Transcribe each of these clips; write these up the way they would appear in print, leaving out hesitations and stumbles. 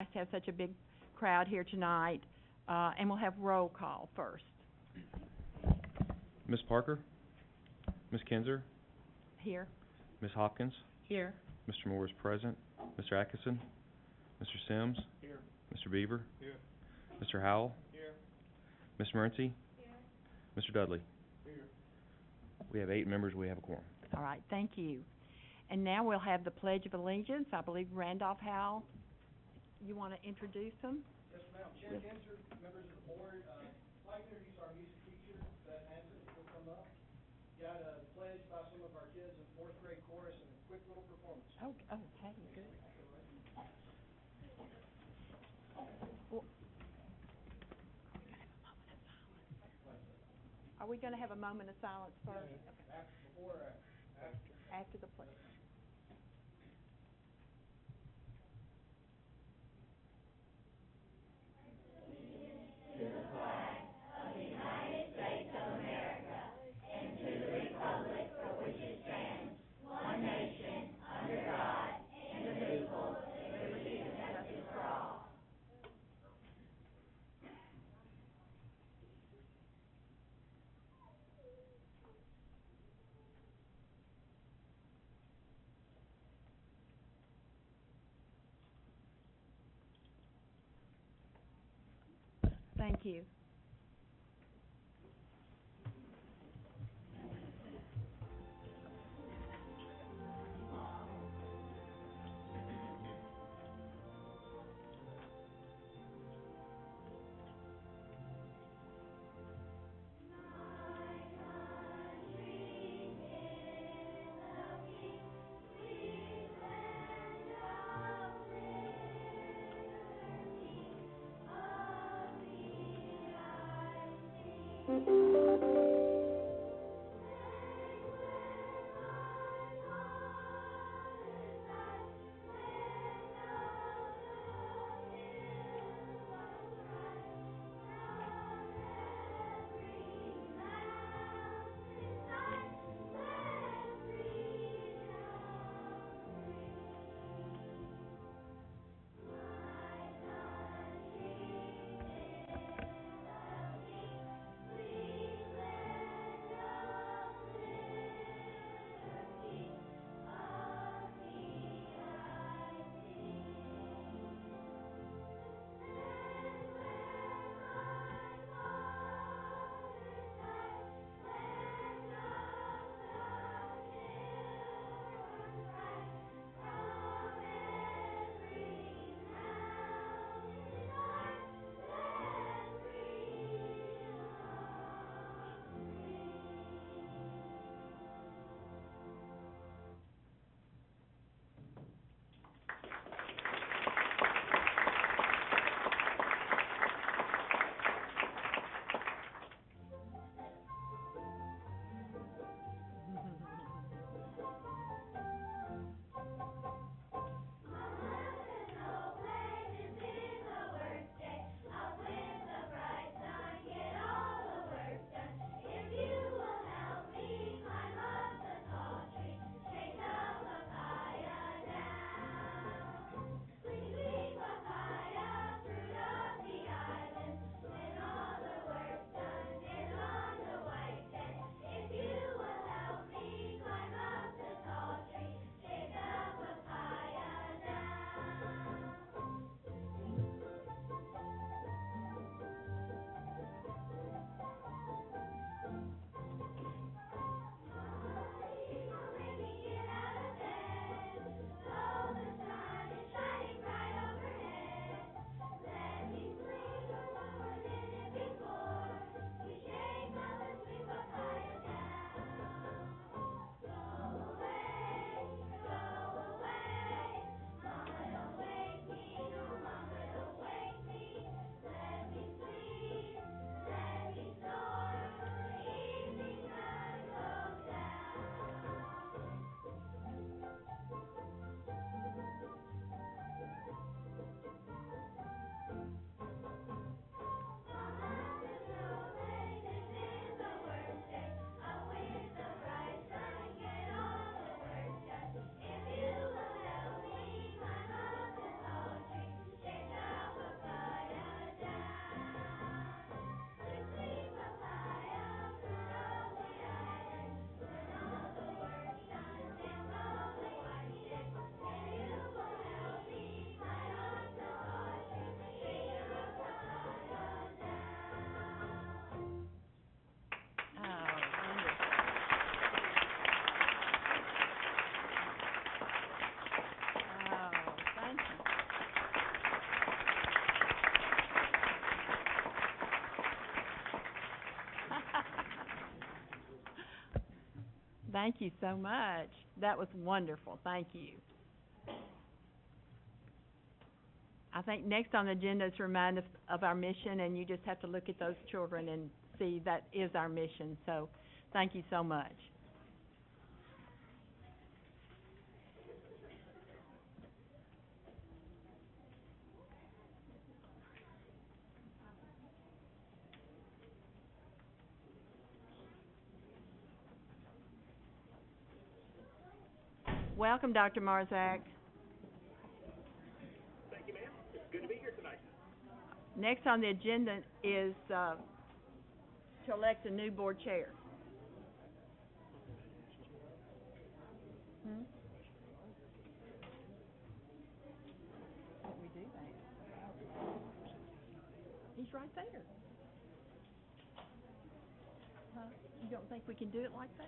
Nice to have such a big crowd here tonight, and we'll have roll call first. Ms. Parker, Ms. Kinzer, Here. Ms. Hopkins, Here. Mr. Moore is present, Mr. Atkinson, Mr. Sims, Here. Mr. Beaver, Here. Mr. Howell, Here. Ms. Morency, Mr. Dudley. Here. We have 8 members. We have a quorum. All right, thank you. And now we'll have the Pledge of Allegiance. I believe Randolph Howell, you want to introduce them? Yes, ma'am. Chair Kinzer, members of the board, I'd like to introduce our music teacher, Beth Hanson, who will come up. Got a pledge by some of our kids in 4th grade chorus and a quick little performance. Oh, okay, good. Well, are we going to have a moment of silence first? Before, After the pledge. Thank you. Thank you so much. That was wonderful. Thank you. I think next on the agenda is to remind us of our mission, and you just have to look at those children and see that is our mission. So, thank you so much. Welcome, Dr. Marzak. Thank you, ma'am. It's good to be here tonight. Next on the agenda is to elect a new board chair. Hmm? Can't we do that? He's right there. Huh? You don't think we can do it like that?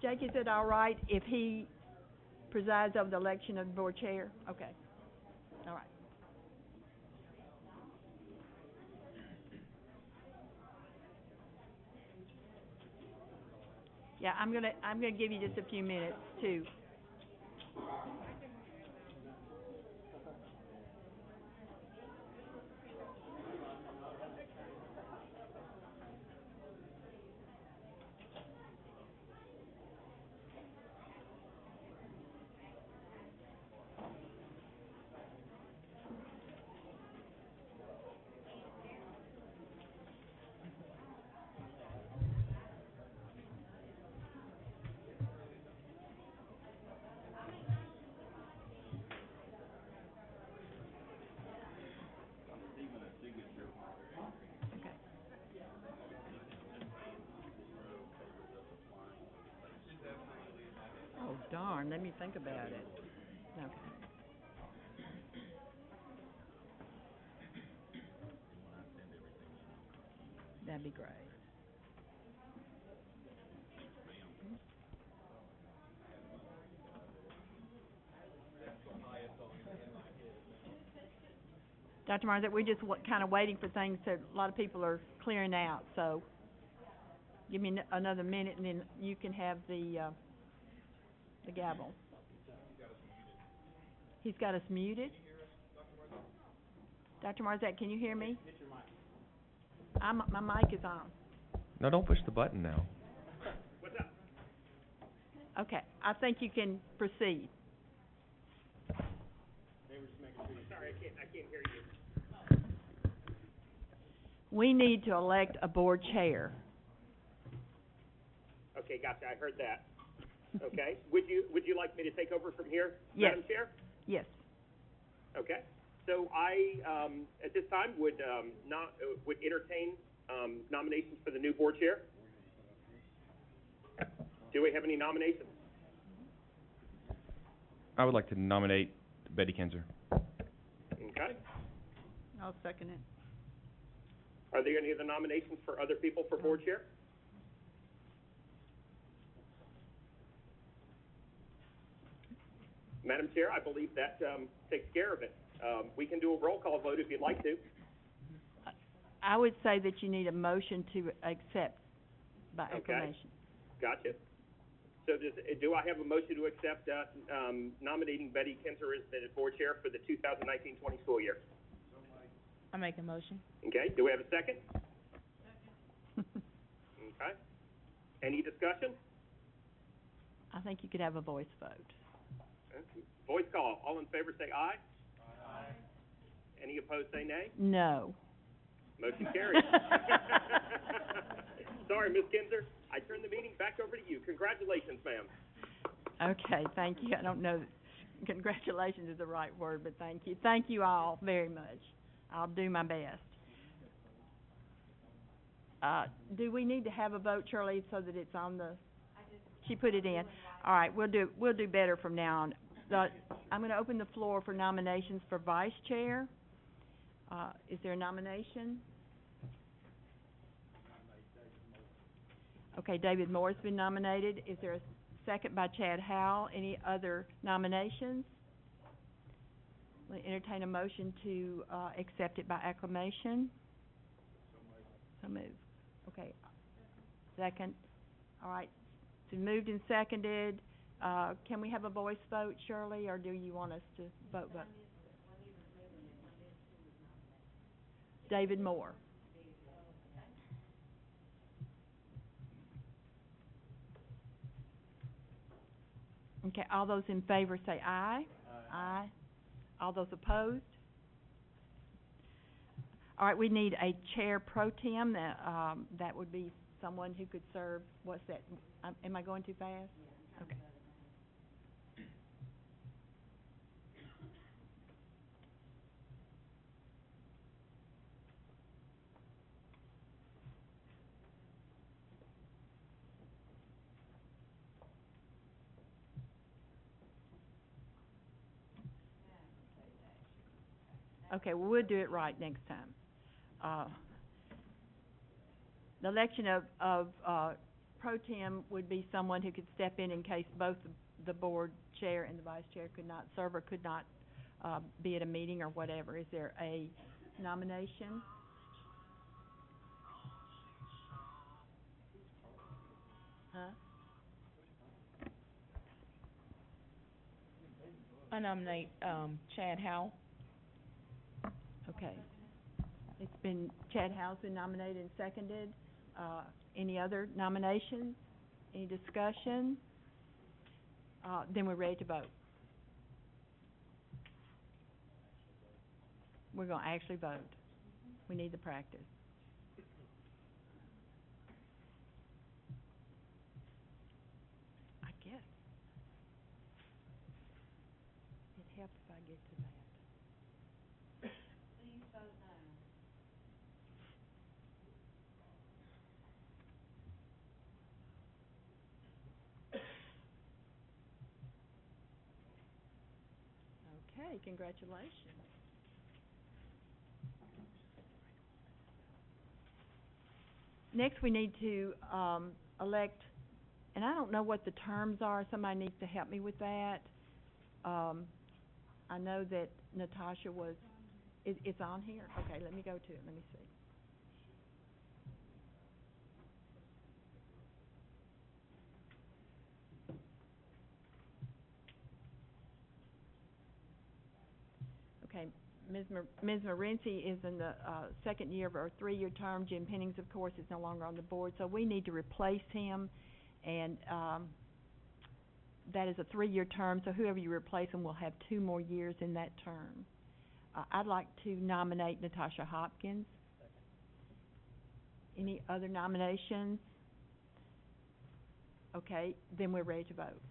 Jake, is it all right if he presides over the election of the board chair? Okay. All right. Yeah, I'm gonna give you just a few minutes to. Okay. Oh, darn, let me think about it. Okay. That'd be great. Dr. Marzak, we're just kind of waiting for things to, a lot of people are clearing out, so give me another minute and then you can have the gavel. He's got us muted. Dr. Marzak, can you hear me? My mic is on. No, don't push the button now. What's up? Okay, I think you can proceed. Sorry, I can't hear you. We need to elect a board chair. Okay, gotcha. I heard that. Okay. Would you like me to take over from here, Yes. Madam Chair? Yes. Okay. So I, at this time, would entertain nominations for the new board chair. Do we have any nominations? I would like to nominate Betty Kinzer. Okay. I'll second it. Are there any other nominations for other people for board chair? Madam Chair, I believe that takes care of it. We can do a roll call vote if you'd like to. I would say that you need a motion to accept by Okay. acclamation. Gotcha. So do I have a motion to accept nominating Betty Kinzer as the board chair for the 2019-20 school year? I make a motion. Okay, do we have a second? Okay. Any discussion? I think you could have a voice vote. Okay. Voice call. All in favor say aye. Aye. Any opposed say nay. No. Motion carries. Sorry, Ms. Kinzer. I turn the meeting back over to you. Congratulations, ma'am. Okay, thank you. I don't know that congratulations is the right word, but thank you. Thank you all very much. I'll do my best. Do we need to have a vote, Shirley, so that it's on the? She put it in. All right, we'll do better from now on. I'm going to open the floor for nominations for vice chair. Is there a nomination? Okay, David Moore's been nominated. Is there a second by Chad Howell? Any other nominations? We'll entertain a motion to accept it by acclamation. So moved. Okay. Second. All right, so moved and seconded. Can we have a voice vote, Shirley, or do you want us to vote? David Moore. Okay, all those in favor say aye. Aye. All those opposed? All right, we need a chair pro tem, that would be someone who could serve, what's that, am I going too fast? Okay. Okay, well, we'll do it right next time. The election of pro tem would be someone who could step in case both the board chair and the vice chair could not serve or could not, be at a meeting or whatever. Is there a nomination? Huh? I nominate, Chad Howell. Okay. It's been, Chad Howe's been nominated and seconded. Any other nominations? Any discussion? Then we're ready to vote. We're gonna actually vote. We need the practice. I guess. It helps if I get to that. Okay, congratulations. Next, we need to, elect, and I don't know what the terms are, somebody needs to help me with that. I know that Natasha was, it's on here? Okay, let me go to it, let me see. Okay, Ms. Morency is in the, second year of her three-year term. Jim Pennings, of course, is no longer on the board, so we need to replace him, and, that is a three-year term, so whoever you replace him will have 2 more years in that term. I'd like to nominate Natasha Hopkins. Any other nominations? Okay, then we're ready to vote.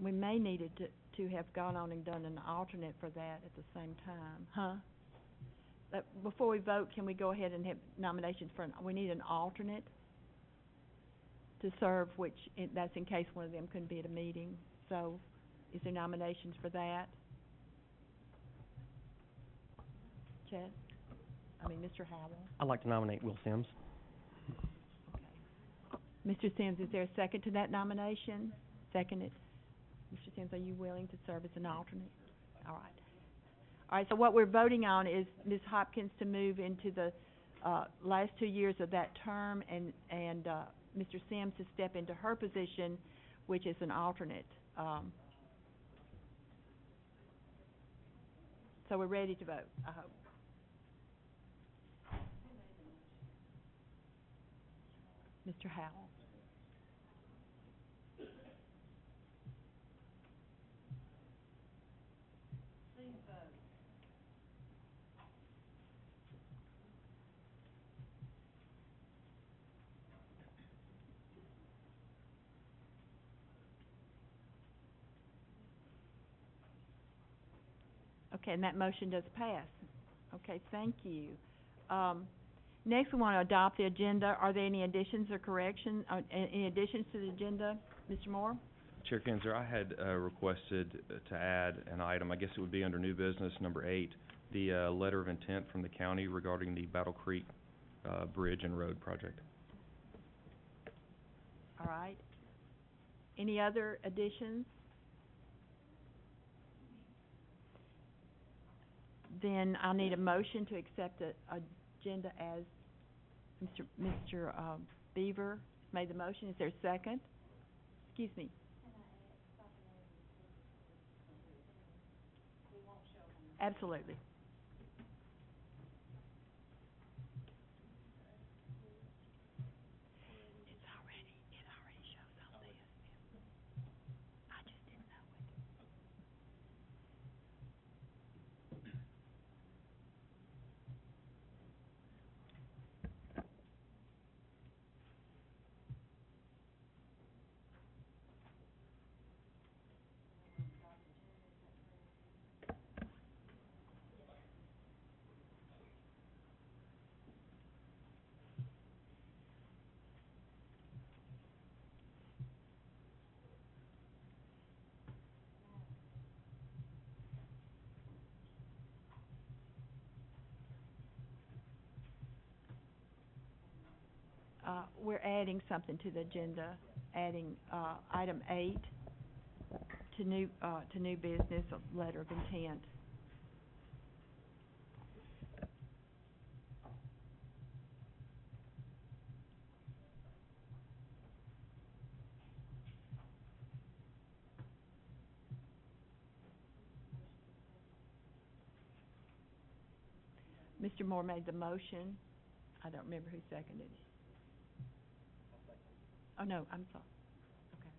We may need to have gone on and done an alternate for that at the same time, huh? Before we vote, can we go ahead and have nominations for we need an alternate to serve, which, that's in case one of them couldn't be at a meeting. So, is there nominations for that? Chet? Mr. Howell? I'd like to nominate Will Sims. Okay. Mr. Sims, is there a second to that nomination? Seconded. Mr. Sims, are you willing to serve as an alternate? All right. All right, so what we're voting on is Ms. Hopkins to move into the last 2 years of that term, and Mr. Sims to step into her position, which is an alternate. So we're ready to vote, I hope. Mr. Howell. Okay, and that motion does pass. Okay, thank you. Next, we want to adopt the agenda. Are there any additions or corrections, any additions to the agenda? Mr. Moore? Chair Kinzer, I had requested to add an item, I guess it would be under new business, number 8, the letter of intent from the county regarding the Battle Creek Bridge and Road project. All right. Any other additions? Then I'll need a motion to accept the agenda as Mr. Beaver made the motion. Is there a second? Excuse me. Absolutely. It already shows on this. I just didn't know it. We're adding something to the agenda, adding, item 8 to new business, a letter of intent. Mr. Moore made the motion. I don't remember who seconded it. Oh, no, I'm sorry. Okay.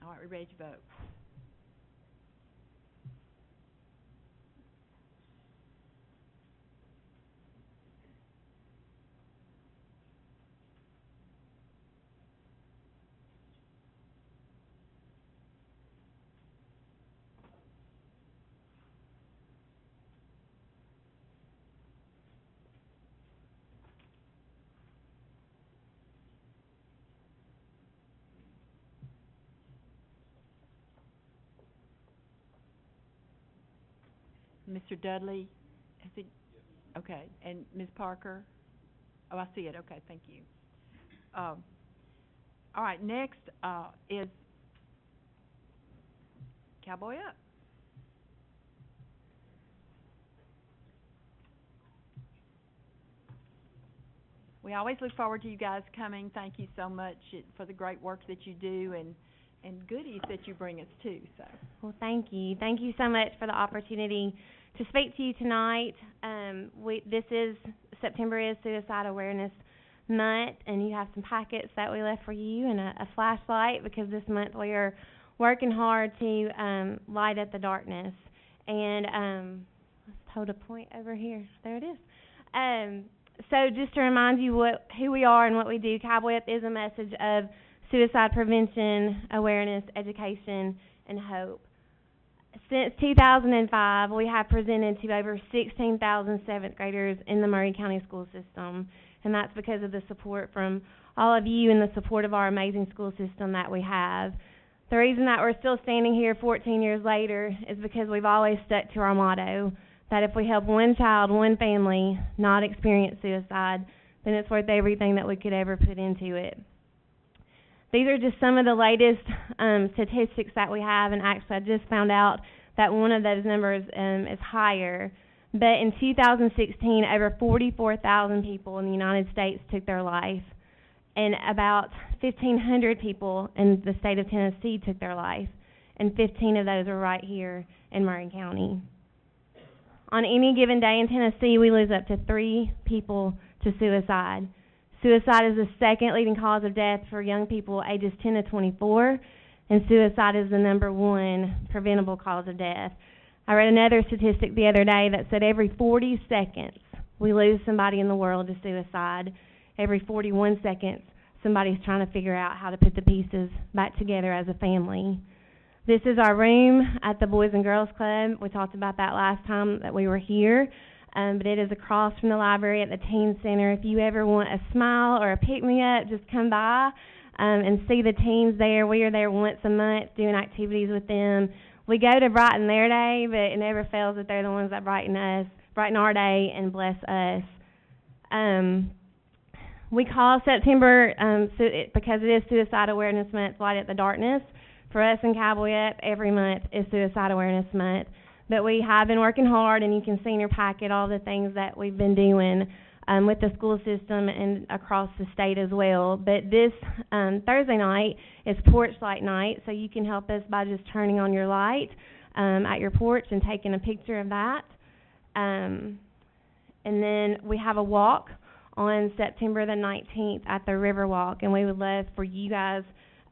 All right, we're ready to vote. Mr. Dudley, has it? Okay, and Ms. Parker? Oh, I see it, okay, thank you. All right, next, is Cowboy Up. We always look forward to you guys coming. Thank you so much for the great work that you do and goodies that you bring us too, so. Well, thank you. Thank you so much for the opportunity to speak to you tonight. This is, September is Suicide Awareness Month, and you have some packets that we left for you and a flashlight, because this month we are working hard to light up the darkness. And let's hold a point over here. There it is. So just to remind you who we are and what we do, Cowboy Up is a message of suicide prevention, awareness, education, and hope. Since 2005, we have presented to over 16,000 seventh graders in the Maury County school system, and that's because of the support from all of you and the support of our amazing school system that we have. The reason that we're still standing here 14 years later is because we've always stuck to our motto, that if we help one child, one family not experience suicide, then it's worth everything that we could ever put into it. These are just some of the latest statistics that we have, and actually I just found out that one of those numbers is higher. But in 2016, over 44,000 people in the United States took their life, and about 1,500 people in the state of Tennessee took their life, and 15 of those are right here in Maury County. On any given day in Tennessee, we lose up to 3 people to suicide. Suicide is the second leading cause of death for young people ages 10 to 24, and suicide is the number 1 preventable cause of death. I read another statistic the other day that said every 40 seconds we lose somebody in the world to suicide. Every 41 seconds, somebody's trying to figure out how to put the pieces back together as a family. This is our room at the Boys and Girls Club. We talked about that last time that we were here, but it is across from the library at the Teen Center. If you ever want a smile or a pick-me-up, just come by and see the teens there. We are there once a month doing activities with them. We go to brighten their day, but it never fails that they're the ones that brighten our day and bless us. We call September, because it is Suicide Awareness Month, Light Up the Darkness. For us in Cowboy Up, every month is Suicide Awareness Month. But we have been working hard, and you can see in your packet all the things that we've been doing with the school system and across the state as well. But this Thursday night is porch light night, so you can help us by just turning on your light at your porch and taking a picture of that. And then we have a walk on September the 19th at the Riverwalk, and we would love for you guys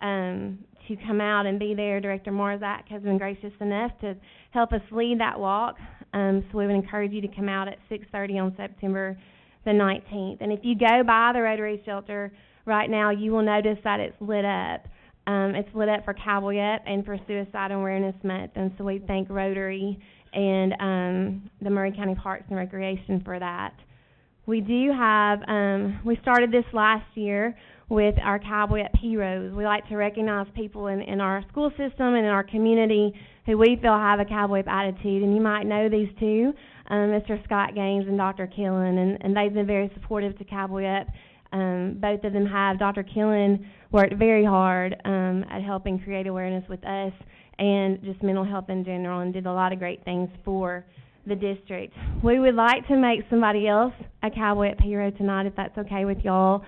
to come out and be there. Director Marzak has been gracious enough to help us lead that walk, so we would encourage you to come out at 6:30 on September the 19th. And if you go by the Rotary Shelter right now, you will notice that it's lit up. It's lit up for Cowboy Up and for Suicide Awareness Month, and so we thank Rotary and the Maury County Parks and Recreation for that. We do have, we started this last year with our Cowboy Up Heroes. We like to recognize people in our school system and in our community who we feel have a Cowboy Up attitude, and you might know these two, Mr. Scott Gaines and Dr. Killen, and they've been very supportive to Cowboy Up. Both of them have. Dr. Killen worked very hard at helping create awareness with us and just mental health in general, and did a lot of great things for the district. We would like to make somebody else a Cowboy Up hero tonight, if that's okay with y'all.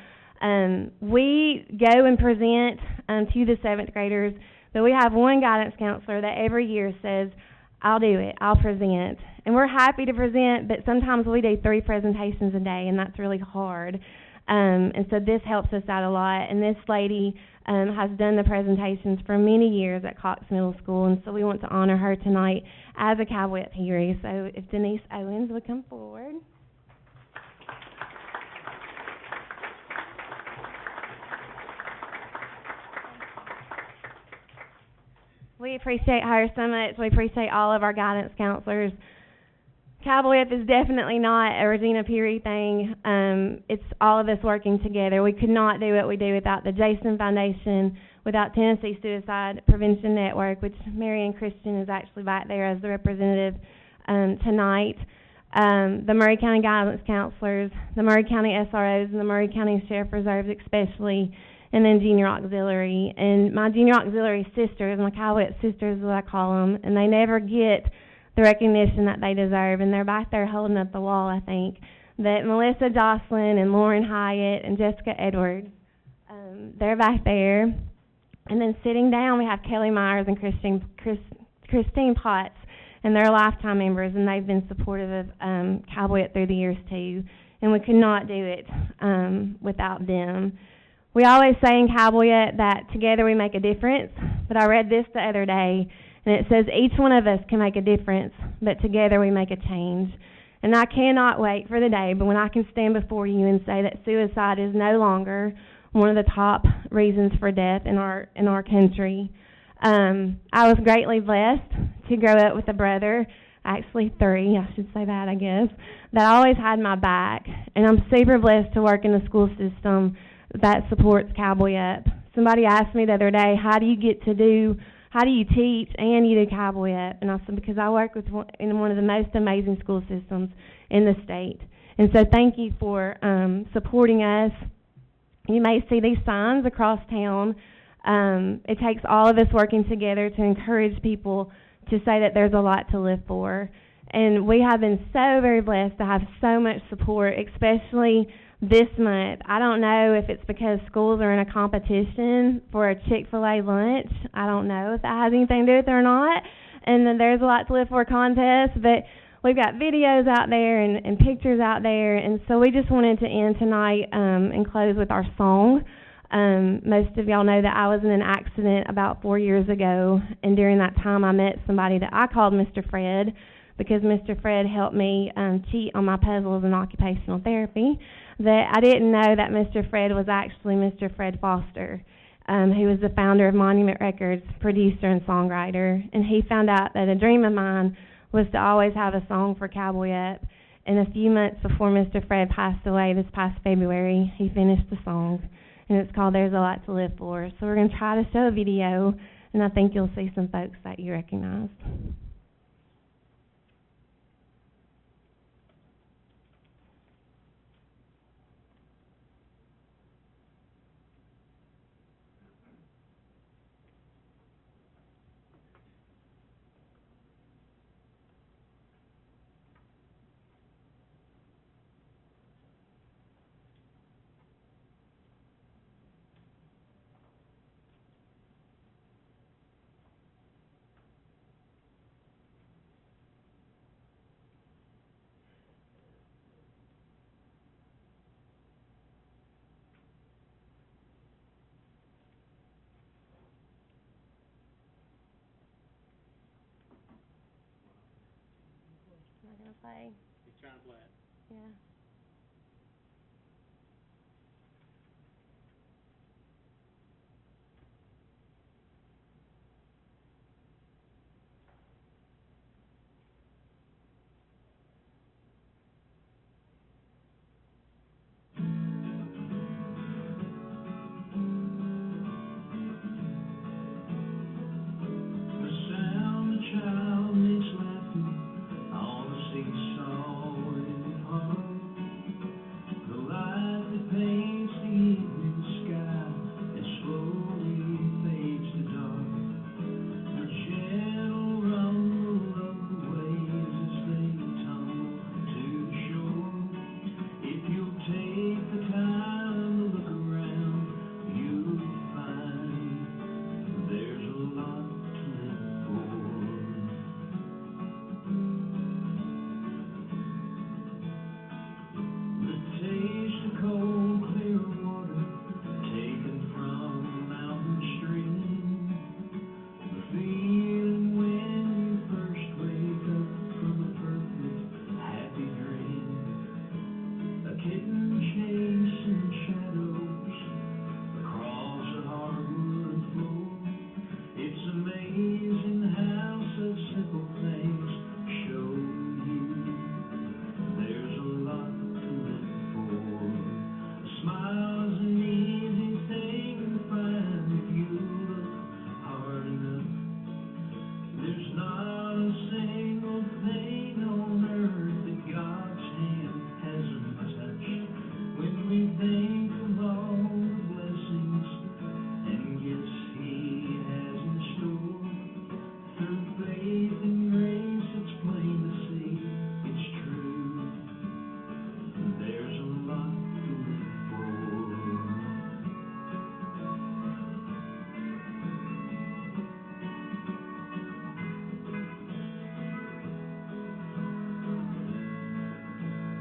We go and present to the 7th graders, but we have one guidance counselor that every year says, I'll do it, I'll present. And we're happy to present, but sometimes we do 3 presentations a day, and that's really hard. And so this helps us out a lot. And this lady has done the presentations for many years at Cox Middle School, and so we want to honor her tonight as a Cowboy Up hero. So if Denise Owens would come forward. We appreciate her so much. We appreciate all of our guidance counselors. Cowboy Up is definitely not a Regina Peary thing. It's all of us working together. We could not do what we do without the Jason Foundation, without Tennessee Suicide Prevention Network, which Marianne Christian is actually back there as the representative tonight. The Maury County Guidance Counselors, the Maury County SROs, and the Maury County Sheriff Reserves especially, and then Junior Auxiliary. And my Junior Auxiliary sisters, my Cowboy Up sisters is what I call them, and they never get the recognition that they deserve, and they're back there holding up the wall, I think, that Melissa Jocelyn and Lauren Hyatt and Jessica Edwards, they're back there. And then sitting down, we have Kelly Myers and Christine Potts, and they're lifetime members, and they've been supportive of Cowboy Up through the years too, and we could not do it without them. We always say in Cowboy Up that together we make a difference, but I read this the other day, and it says each one of us can make a difference, but together we make a change. And I cannot wait for the day but when I can stand before you and say that suicide is no longer one of the top reasons for death in our country. I was greatly blessed to grow up with a brother, actually 3, I should say that, I guess, that always had my back. And I'm super blessed to work in a school system that supports Cowboy Up. Somebody asked me the other day, how do you teach and you do Cowboy Up? And I said, because I work in one of the most amazing school systems in the state. And so thank you for supporting us. You may see these signs across town. It takes all of us working together to encourage people to say that there's a lot to live for. And we have been so very blessed to have so much support, especially this month. I don't know if it's because schools are in a competition for a Chick-fil-A lunch. I don't know if that has anything to do with it or not. And then there's a lot to live for contest, but we've got videos out there and pictures out there. And so we just wanted to end tonight and close with our song. Most of y'all know that I was in an accident about 4 years ago, and during that time I met somebody that I called Mr. Fred, because Mr. Fred helped me cheat on my puzzles in occupational therapy. That I didn't know that Mr. Fred was actually Mr. Fred Foster, who was the founder of Monument Records, producer and songwriter. And he found out that a dream of mine was to always have a song for Cowboy Up. And a few months before Mr. Fred passed away this past February, he finished the song. And it's called There's a Lot to Live For. So we're going to try to show a video, and I think you'll see some folks that you recognize. not gonna play. He's trying to play it. Yeah. The sound the child makes laughing on the seesaw in the park. The light that paints the evening sky and slowly fades to dark. The gentle rumble of the waves as they tumble to the shore. If you'll take the time to look around, you'll find there's a lot to live for. The taste of cold, clear water taken from a mountain stream. The feeling when you first wake up from a perfect, happy dream. A kitten chasing shadows across a hardwood floor. It's amazing how such simple things show you there's a lot to live for. A smile is an easy thing to find if you look hard enough. There's not a single thing on earth that God's hand hasn't touched. When we think of all the blessings and gifts He has in store, through faith and grace it's plain to see it's true. There's a lot to live for.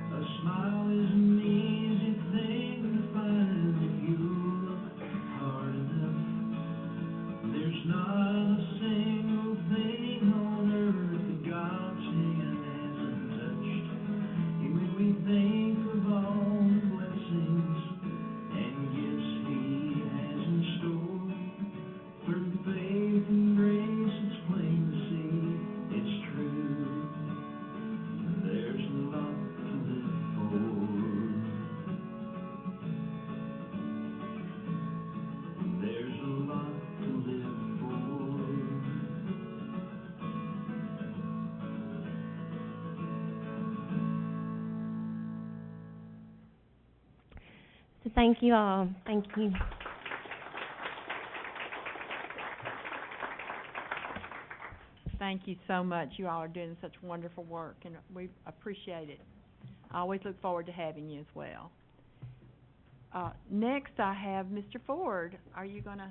A smile is an easy thing to find if you look hard enough. There's not a single thing on earth that God's hand hasn't touched. And when we think of all the blessings and gifts He has in store, through faith and grace it's plain to see it's true. There's a lot to live for. There's a lot to live for. So thank you all. Thank you. Thank you so much. You all are doing such wonderful work, and we appreciate it. I always look forward to having you as well. Next, I have Mr. Ford. Are you going to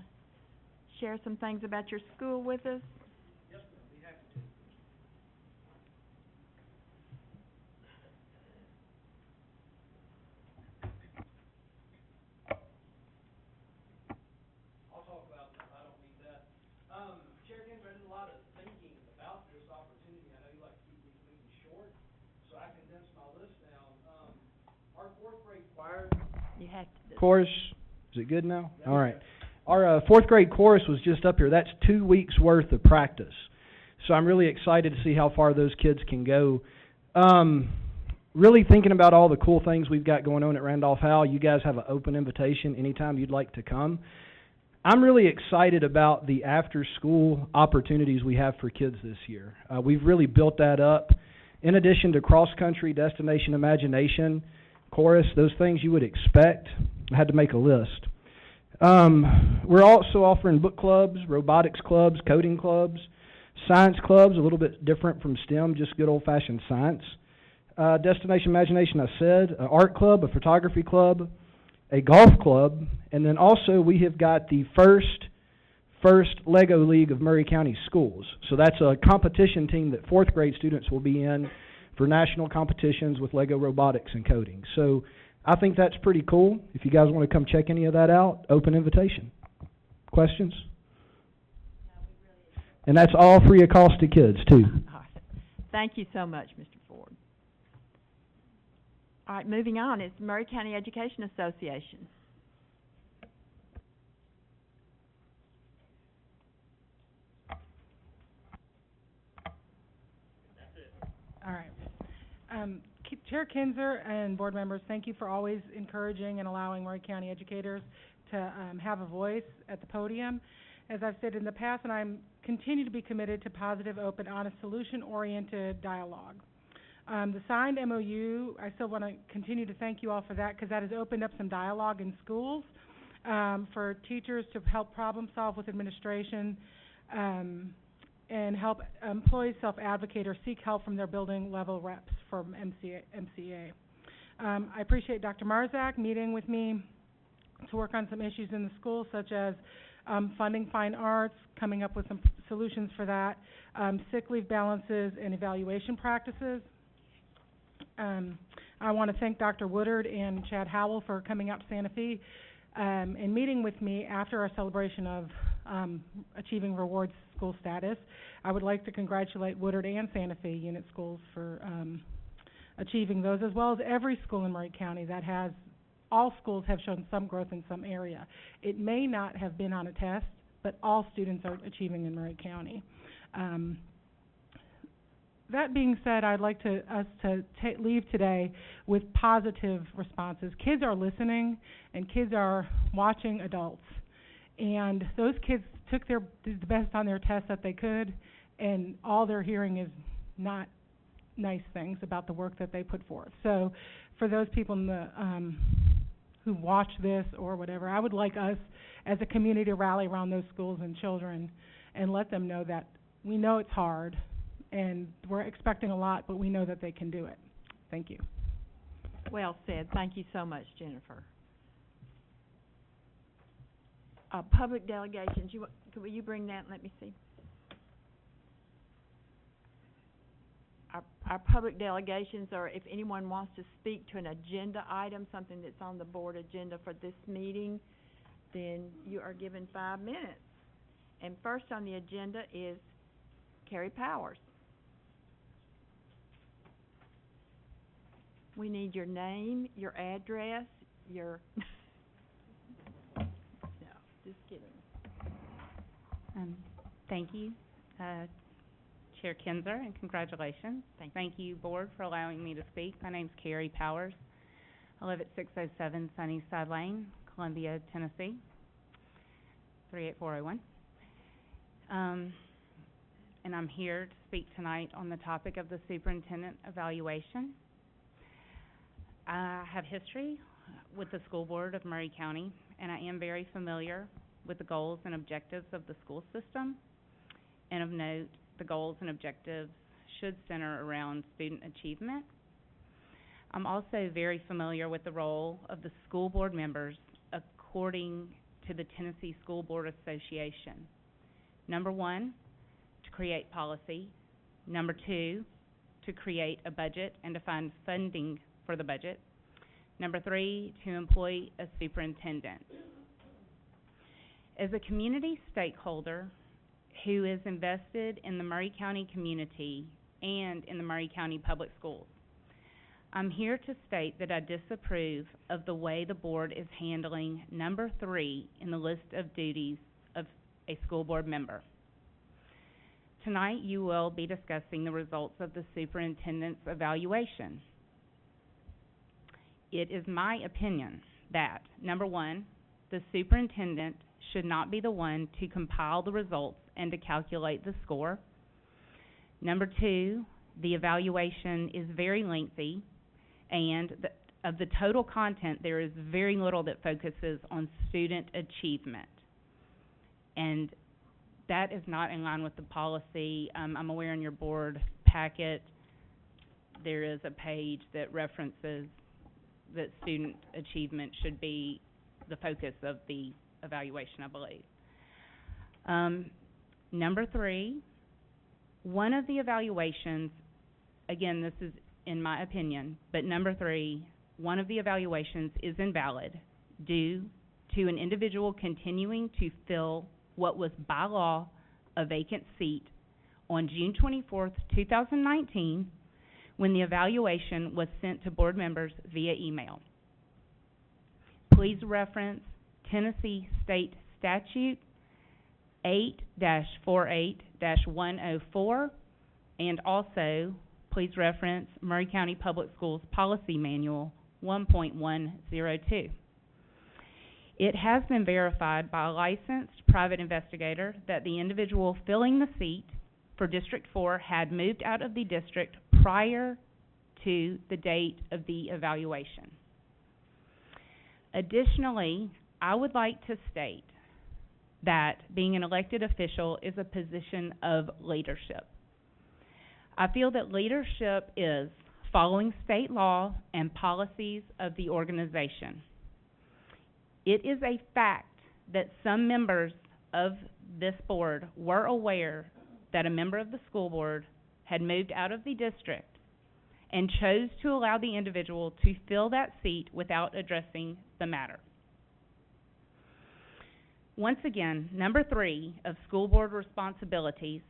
share some things about your school with us? Yes, ma'am, be happy to. I'll talk about that, I don't need that. Chair Gaines, I did a lot of thinking about this opportunity. I know you like to keep these meetings short, so I condensed my list down. Our fourth grade choir. You have to. Chorus, is it good now? All right. Our fourth grade chorus was just up here. That's 2 weeks worth of practice. So I'm really excited to see how far those kids can go. Really thinking about all the cool things we've got going on at Randolph Howell. You guys have an open invitation anytime you'd like to come. I'm really excited about the after-school opportunities we have for kids this year. We've really built that up. In addition to cross-country, destination, imagination, chorus, those things you would expect, I had to make a list. We're also offering book clubs, robotics clubs, coding clubs, science clubs, a little bit different from STEM, just good old-fashioned science. Destination Imagination, I said, an art club, a photography club, a golf club, and then also we have got the first Lego League of Murray County Schools. So that's a competition team that fourth grade students will be in for national competitions with Lego robotics and coding. So I think that's pretty cool. If you guys want to come check any of that out, open invitation. Questions? And that's all free of cost to kids, too. All right. Thank you so much, Mr. Ford. All right, moving on, it's Murray County Education Association. All right. Chair Kinzer and board members, thank you for always encouraging and allowing Murray County educators to have a voice at the podium. As I've said in the past, and I'm continue to be committed to positive, open, honest, solution-oriented dialogue. The signed MOU, I still want to continue to thank you all for that, because that has opened up some dialogue in schools for teachers to help problem solve with administration, and help employees self-advocate or seek help from their building level reps from MCA. I appreciate Dr. Marzak meeting with me to work on some issues in the school, such as funding fine arts, coming up with some solutions for that, sick leave balances, and evaluation practices. I want to thank Dr. Woodard and Chad Howell for coming out to Santa Fe and meeting with me after our celebration of achieving rewards school status. I would like to congratulate Woodard and Santa Fe unit schools for achieving those, as well as every school in Murray County that has, all schools have shown some growth in some area. It may not have been on a test, but all students are achieving in Murray County. That being said, I'd like us to leave today with positive responses. Kids are listening, and kids are watching adults. And those kids took the best on their tests that they could, and all they're hearing is not nice things about the work that they put forth. So for those people in the, who watch this or whatever, I would like us as a community to rally around those schools and children and let them know that we know it's hard, and we're expecting a lot, but we know that they can do it. Thank you. Well said. Thank you so much, Jennifer. Public delegations, will you bring that and let me see? Our public delegations are, if anyone wants to speak to an agenda item, something that's on the board agenda for this meeting, then you are given 5 minutes. And first on the agenda is Carrie Powers. We need your name, your address, your... No, just kidding. Thank you, Chair Kinzer, and congratulations. Thank you, Board, for allowing me to speak. My name's Carrie Powers. I live at 607 Sunnyside Lane, Columbia, Tennessee, 38401. And I'm here to speak tonight on the topic of the superintendent evaluation. I have history with the school board of Murray County, and I am very familiar with the goals and objectives of the school system. And of note, the goals and objectives should center around student achievement. I'm also very familiar with the role of the school board members according to the Tennessee School Board Association. Number 1, to create policy. Number 2, to create a budget and to find funding for the budget. Number 3, to employ a superintendent. As a community stakeholder who is invested in the Murray County community and in the Murray County Public Schools, I'm here to state that I disapprove of the way the board is handling number 3 in the list of duties of a school board member. Tonight you will be discussing the results of the superintendent's evaluation. It is my opinion that, number 1, the superintendent should not be the one to compile the results and to calculate the score. Number 2, the evaluation is very lengthy, and of the total content, there is very little that focuses on student achievement. And that is not in line with the policy. I'm aware in your board packet there is a page that references that student achievement should be the focus of the evaluation, I believe. Number 3, one of the evaluations, again, this is in my opinion, but number 3, one of the evaluations is invalid due to an individual continuing to fill what was by law a vacant seat on June 24th, 2019, when the evaluation was sent to board members via email. Please reference Tennessee State Statute 8-48-104, and also please reference Maury County Public Schools Policy Manual 1.102. It has been verified by a licensed private investigator that the individual filling the seat for District 4 had moved out of the district prior to the date of the evaluation. Additionally, I would like to state that being an elected official is a position of leadership. I feel that leadership is following state law and policies of the organization. It is a fact that some members of this board were aware that a member of the school board had moved out of the district and chose to allow the individual to fill that seat without addressing the matter. Once again, number 3 of school board responsibilities,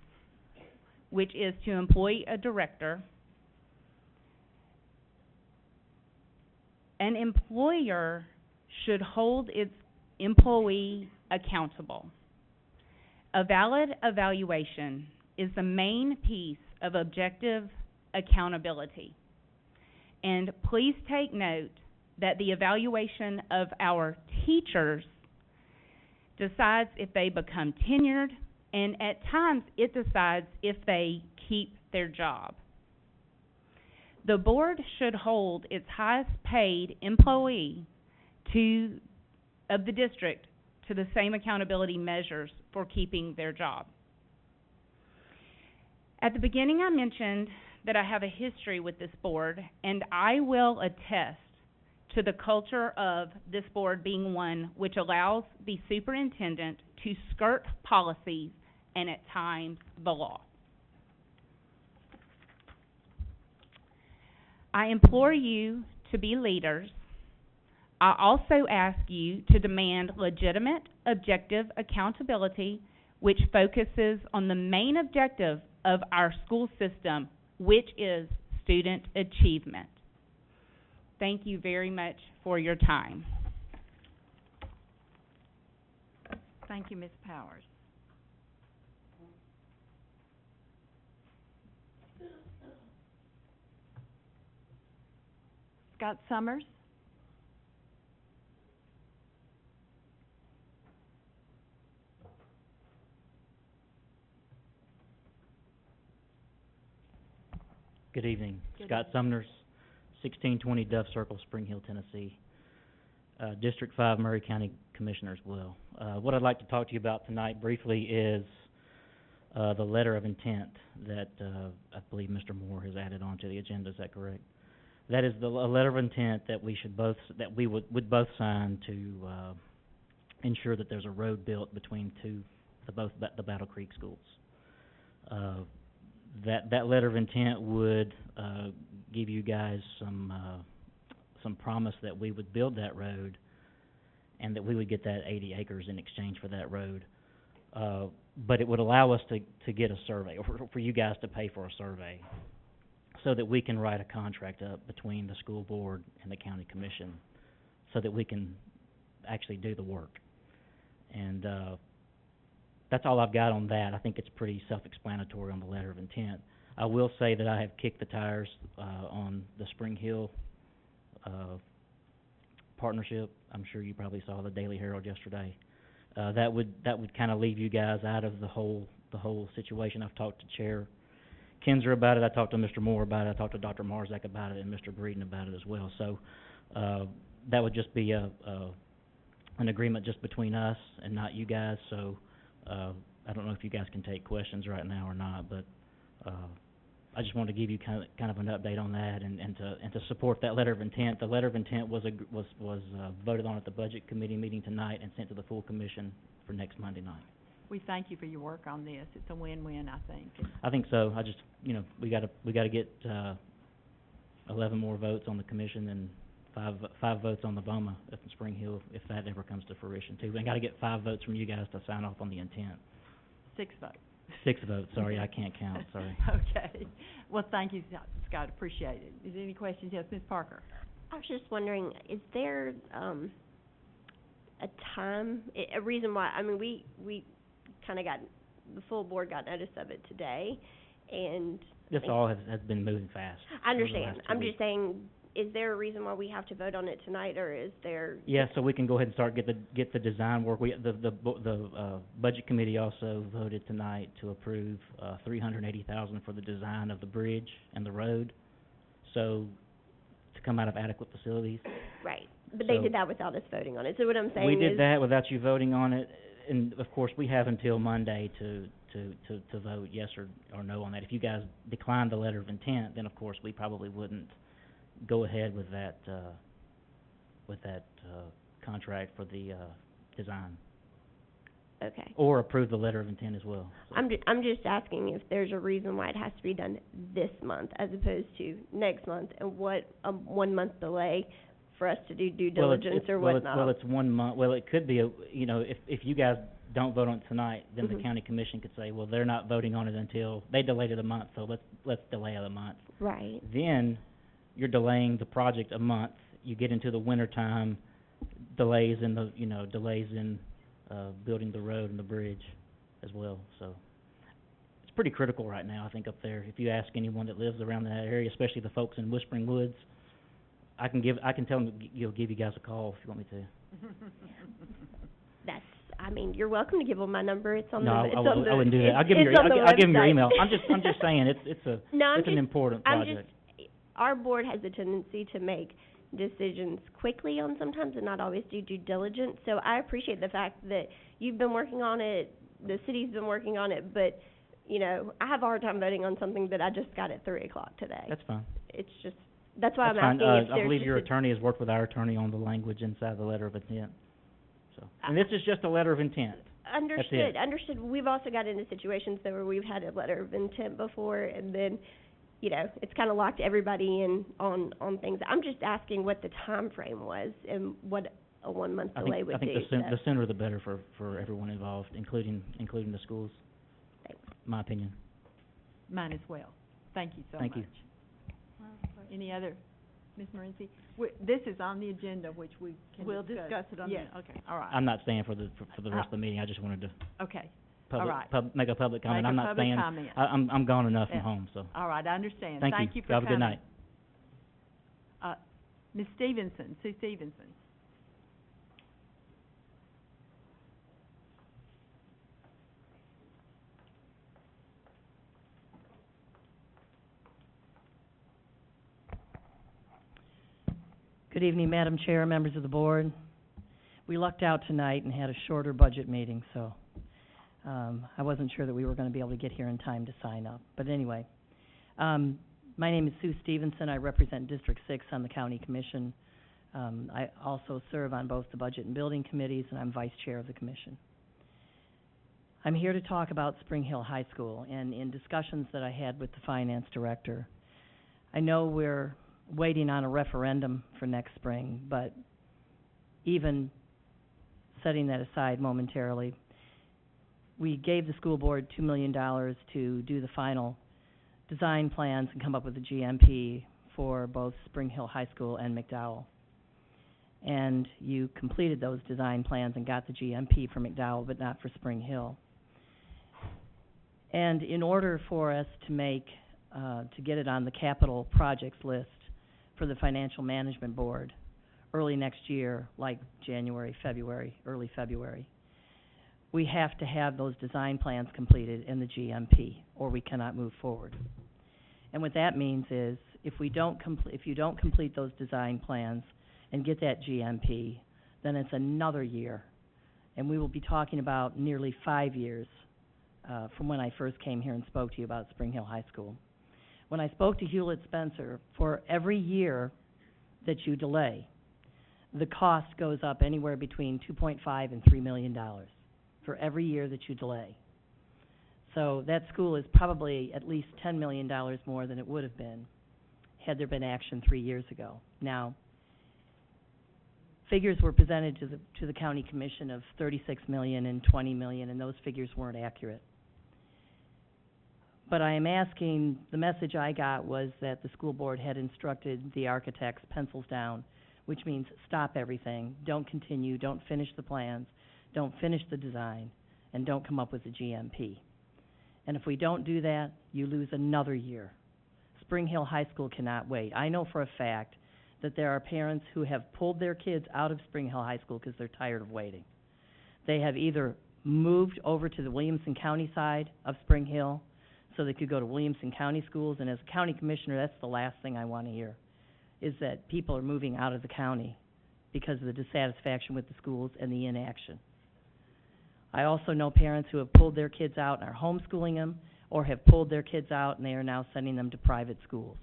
which is to employ a director. An employer should hold its employee accountable. A valid evaluation is the main piece of objective accountability. And please take note that the evaluation of our teachers decides if they become tenured, and at times it decides if they keep their job. The board should hold its highest paid employee of the district to the same accountability measures for keeping their job. At the beginning, I mentioned that I have a history with this board, and I will attest to the culture of this board being one which allows the superintendent to skirt policies and at times the law. I implore you to be leaders. I also ask you to demand legitimate, objective accountability which focuses on the main objective of our school system, which is student achievement. Thank you very much for your time. Thank you, Ms. Powers. Scott Summers? Good evening. Good Scott Sumners, 1620 Duff Circle, Spring Hill, Tennessee. District 5 Maury County Commissioner as well. What I'd like to talk to you about tonight briefly is the letter of intent that I believe Mr. Moore has added onto the agenda. Is that correct? That is a letter of intent that we would both sign to ensure that there's a road built between the Battle Creek schools. That letter of intent would give you guys some promise that we would build that road and that we would get that 80 acres in exchange for that road. But it would allow us to get a survey, or for you guys to pay for a survey, so that we can write a contract up between the school board and the county commission so that we can actually do the work. And that's all I've got on that. I think it's pretty self-explanatory on the letter of intent. I will say that I have kicked the tires on the Spring Hill partnership. I'm sure you probably saw the Daily Herald yesterday. That would kind of leave you guys out of the whole situation. I've talked to Chair Kinzer about it. I talked to Mr. Moore about it. I talked to Dr. Marzak about it and Mr. Breeden about it as well. So that would just be an agreement just between us and not you guys. So I don't know if you guys can take questions right now or not, but I just wanted to give you kind of an update on that and to support that letter of intent. The letter of intent was voted on at the Budget Committee meeting tonight and sent to the full commission for next Monday night. We thank you for your work on this. It's a win-win, I think. I think so. I just, we gotta get 11 more votes on the commission and five votes on the BOMA up in Spring Hill, if that ever comes to fruition too. We gotta get 5 votes from you guys to sign off on the intent. 6 votes. 6 votes, sorry, I can't count, sorry. Okay. Well, thank you, Scott, appreciate it. Is there any questions? Yes, Ms. Parker? I was just wondering, is there, a time, a reason why, I mean, we kinda got, the full board got notice of it today, and. This all has been moving fast. I over the understand. last 2 I'm weeks. just saying, is there a reason why we have to vote on it tonight, or is there? Yeah, so we can go ahead and start, get the design work. The budget committee also voted tonight to approve, $380,000 for the design of the bridge and the road. So, to come out of adequate facilities. Right, but they So- did that without us voting on it, so what I'm saying We is. did that without you voting on it, and of course, we have until Monday to vote yes or no on that. If you guys decline the letter of intent, then of course, we probably wouldn't go ahead with that contract for the, design, Okay. or approve the letter of intent as well. So- I'm just asking if there's a reason why it has to be done this month as opposed to next month, and what a 1 month delay for us to do due Well, it's- diligence or well, whatnot. Well, it's 1 month, well, it could be if you guys don't vote on it tonight, then the Mhm. county commission could say, well, they're not voting on it until, they delayed it a month, so let's delay it a month. Right. Then, you're delaying the project a month, you get into the winter time, delays in building the road and the bridge as well, so. It's pretty critical right now, I think, up there. If you ask anyone that lives around that area, especially the folks in Whispering Woods, I can tell them, give you guys a call if you want me to. I mean, you're welcome to give them my number, it's on the, No, it's I on wouldn't, the. I wouldn't do that. it's- I'll give them it's on the I'll give them your website. email. I'm just saying, it's No, I'm an just- important project. Our board has a tendency to make decisions quickly on sometimes and not always do due diligence, so I appreciate the fact that you've been working on it, the city's been working on it, but, I have a hard time voting on something that I just got at 3 o'clock today. That's fine. It's just, that's why That's I'm fine. asking if I there's believe just your a- attorney has worked with our attorney on the language inside the letter of intent. So, and this is just a letter of intent. Understood. We've also got into situations though where we've had a letter of intent before, and then, it's kinda locked everybody in on things. I'm just asking what the time frame was and what a 1 month delay would do. I think the sooner the better for everyone involved, including the schools. Thanks. My opinion. Mine as well. Thank you so much. Thank you. Any other, Ms. Morency? This is on the agenda, which we can discuss. We'll discuss it on the- Yes, okay, all right. I'm not staying for the rest of the meeting. I just wanted to Okay, all right. make a public comment. Make a I'm not public staying. comment. I'm gone enough from Yeah. home, so. All right, I understand. Thank you. Thank you for Have a good coming. night. Ms. Stevenson, Sue Stevenson. Good evening, Madam Chair, members of the board. We lucked out tonight and had a shorter budget meeting, so I wasn't sure that we were going to be able to get here in time to sign up. But anyway, my name is Sue Stevenson. I represent District 6 on the County Commission. I also serve on both the Budget and Building Committees, and I'm Vice Chair of the Commission. I'm here to talk about Spring Hill High School, and in discussions that I had with the Finance Director, I know we're waiting on a referendum for next spring, but even setting that aside momentarily, we gave the school board $2 million to do the final design plans and come up with a GMP for both Spring Hill High School and McDowell. And you completed those design plans and got the GMP for McDowell, but not for Spring Hill. And in order for us to get it on the capital projects list for the Financial Management Board early next year, like January, February, early February, we have to have those design plans completed in the GMP, or we cannot move forward. And what that means is, if you don't complete those design plans and get that GMP, then it's another year. And we will be talking about nearly 5 years from when I first came here and spoke to you about Spring Hill High School. When I spoke to Hewlett Spencer, for every year that you delay, the cost goes up anywhere between $2.5 and $3 million for every year that you delay. So that school is probably at least $10 million more than it would have been had there been action 3 years ago. Now, figures were presented to the county commission of $36 million and $20 million, and those figures weren't accurate. But I am asking, the message I got was that the school board had instructed the architects pencils down, which means stop everything, don't continue, don't finish the plans, don't finish the design, and don't come up with a GMP. And if we don't do that, you lose another year. Spring Hill High School cannot wait. I know for a fact that there are parents who have pulled their kids out of Spring Hill High School because they're tired of waiting. They have either moved over to the Williamson County side of Spring Hill so they could go to Williamson County schools, and as a county commissioner, that's the last thing I want to hear, is that people are moving out of the county because of the dissatisfaction with the schools and the inaction. I also know parents who have pulled their kids out and are homeschooling them, or have pulled their kids out and they are now sending them to private schools.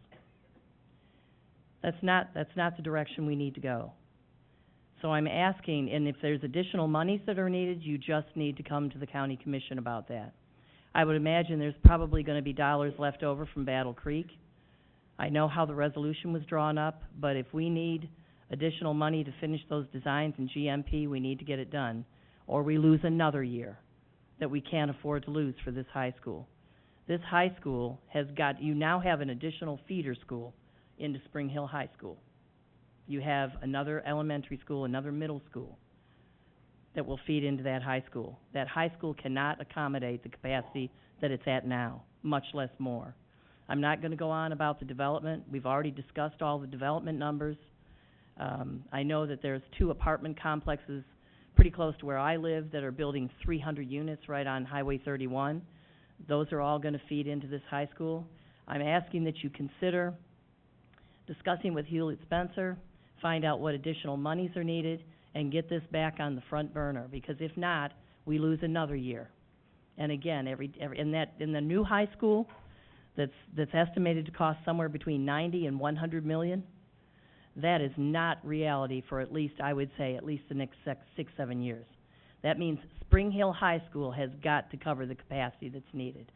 That's not the direction we need to go. So I'm asking, and if there's additional monies that are needed, you just need to come to the county commission about that. I would imagine there's probably going to be dollars left over from Battle Creek. I know how the resolution was drawn up, but if we need additional money to finish those designs in GMP, we need to get it done, or we lose another year that we can't afford to lose for this high school. This high school has got, you now have an additional feeder school into Spring Hill High School. You have another elementary school, another middle school that will feed into that high school. That high school cannot accommodate the capacity that it's at now, much less more. I'm not going to go on about the development. We've already discussed all the development numbers. I know that there's 2 apartment complexes pretty close to where I live that are building 300 units right on Highway 31. Those are all going to feed into this high school. I'm asking that you consider discussing with Hewlett Spencer, find out what additional monies are needed, and get this back on the front burner, because if not, we lose another year. And again, in the new high school, that's estimated to cost somewhere between 90 and 100 million, that is not reality for at least, I would say, at least the next 6-7 years. That means Spring Hill High School has got to cover the capacity that's needed.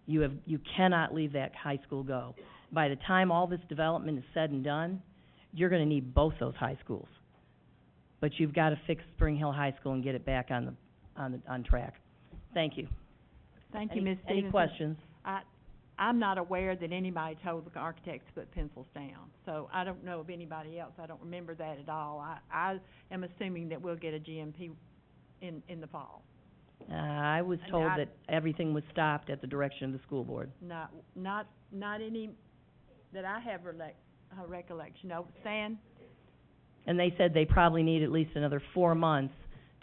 You cannot leave that high school go. By the time all this development is said and done, you're going to need both those high schools. But you've got to fix Spring Hill High School and get it back on track. Thank you. Thank you, Ms. Stevenson. Any questions? I'm not aware that anybody told the architects to put pencils down, so I don't know of anybody else. I don't remember that at all. I am assuming that we'll get a GMP in the fall. I was told that everything was stopped at the direction of the school board. Not any that I have recollection of. Stan? And they said they probably need at least another 4 months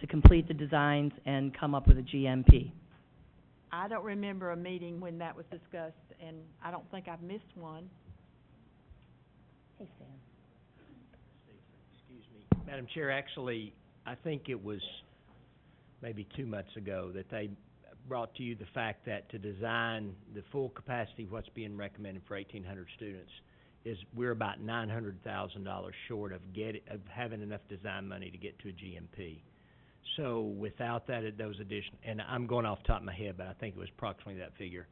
to complete the designs and come up with a GMP. I don't remember a meeting when that was discussed, and I don't think I've missed one. Hey, Stan. Excuse me. Madam Chair, actually, I think it was maybe 2 months ago that they brought to you the fact that to design the full capacity of what's being recommended for 1,800 students is we're about $900,000 short of having enough design money to get to a GMP. So without that, those additional, and I'm going off the top of my head, but I think it was approximately that figure.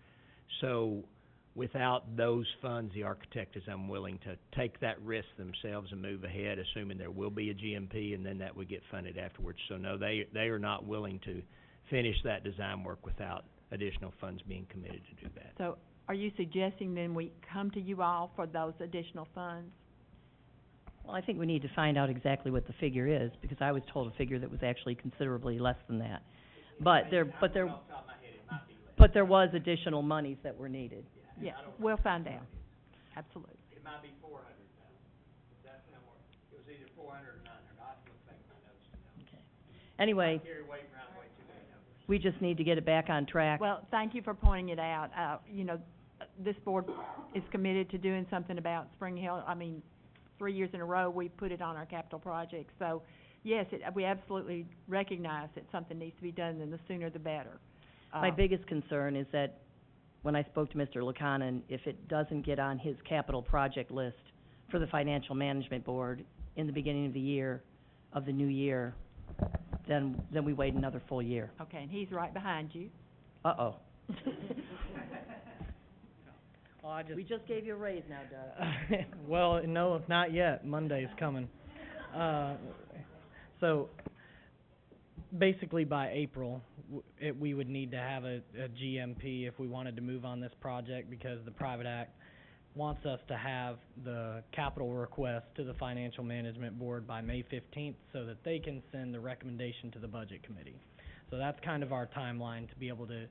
So without those funds, the architect is unwilling to take that risk themselves and move ahead, assuming there will be a GMP, and then that would get funded afterwards. So no, they are not willing to finish that design work without additional funds being committed to do that. So are you suggesting then we come to you all for those additional funds? Well, I think we need to find out exactly what the figure is, because I was told a figure that was actually considerably less than that. But there was additional monies that were needed. Yeah, we'll find out. Absolutely. It might be 400,000. That's not more. It was either 400 or 900. I have to look back at my notes to know. Okay. Anyway, we just need to get it back on track. Well, thank you for pointing it out. This board is committed to doing something about Spring Hill. 3 years in a row, we put it on our capital project. So, yes, we absolutely recognize that something needs to be done, and the sooner the better. My biggest concern is that when I spoke to Mr. Lukanen, if it doesn't get on his capital project list for the Financial Management Board in the beginning of the year, of the new year, then we wait another full year. Okay, and he's right behind you. Uh-oh. Well, We just gave you a raise now, Doug. well, no, not yet. Monday's coming. So, basically by April, we would need to have a GMP if we wanted to move on this project, because the private act wants us to have the capital request to the Financial Management Board by May 15th so that they can send the recommendation to the Budget Committee. So that's kind of our timeline to be able to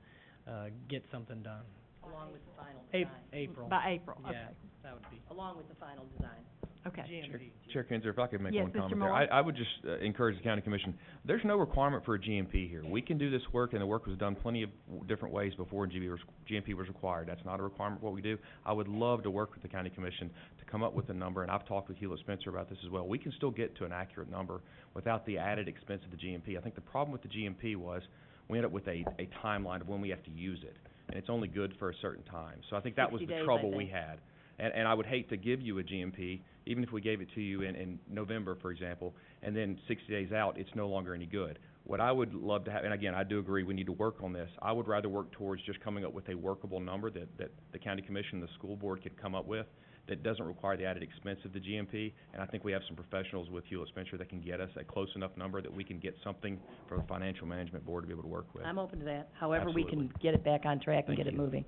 get something done. Along with the final design. April. By April, okay. Yeah, that would be. Along with the final design. Okay. GMP. Chair Kinzer, if I could make Yes, one Mr. comment there. Moore? I would just encourage the county commission, there's no requirement for a GMP here. We can do this work, and the work was done plenty of different ways before GMP was required. That's not a requirement for what we do. I would love to work with the county commission to come up with a number, and I've talked with Hewlett Spencer about this as well. We can still get to an accurate number without the added expense of the GMP. I think the problem with the GMP was we end up with a timeline of when we have to use it, and it's only good for a certain time. So I think that was 60 the days, I trouble we think. had. And I would hate to give you a GMP, even if we gave it to you in November, for example, and then 60 days out, it's no longer any good. What I would love to have, and again, I do agree we need to work on this, I would rather work towards just coming up with a workable number that the county commission, the school board could come up with that doesn't require the added expense of the GMP, and I think we have some professionals with Hewlett Spencer that can get us a close enough number that we can get something for the Financial Management Board to be able to work with. I'm open to that, however we can Absolutely. get it back on track and Thank get it you. moving.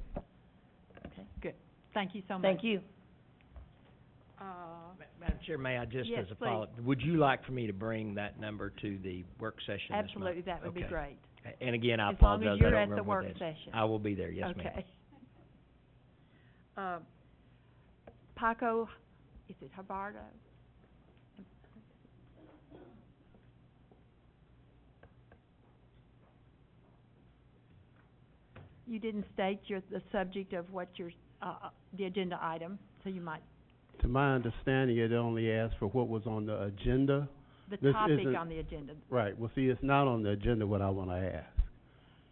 Good. Thank you so much. Thank you. Madam Chair, may I just, Yes, as a please. follow-up, would you like for me to bring that number to the work session this month? Absolutely, that would be Okay. great. And again, I As long apologize, as I you're don't at the remember what work that is. session. I will be there, yes, ma'am. Okay. Paco, is it Habardo? You didn't state the subject of what the agenda item, so you might, To my understanding, it only asked for what was on the agenda. the This topic isn't- on the agenda. Right, well, see, it's not on the agenda what I want to ask.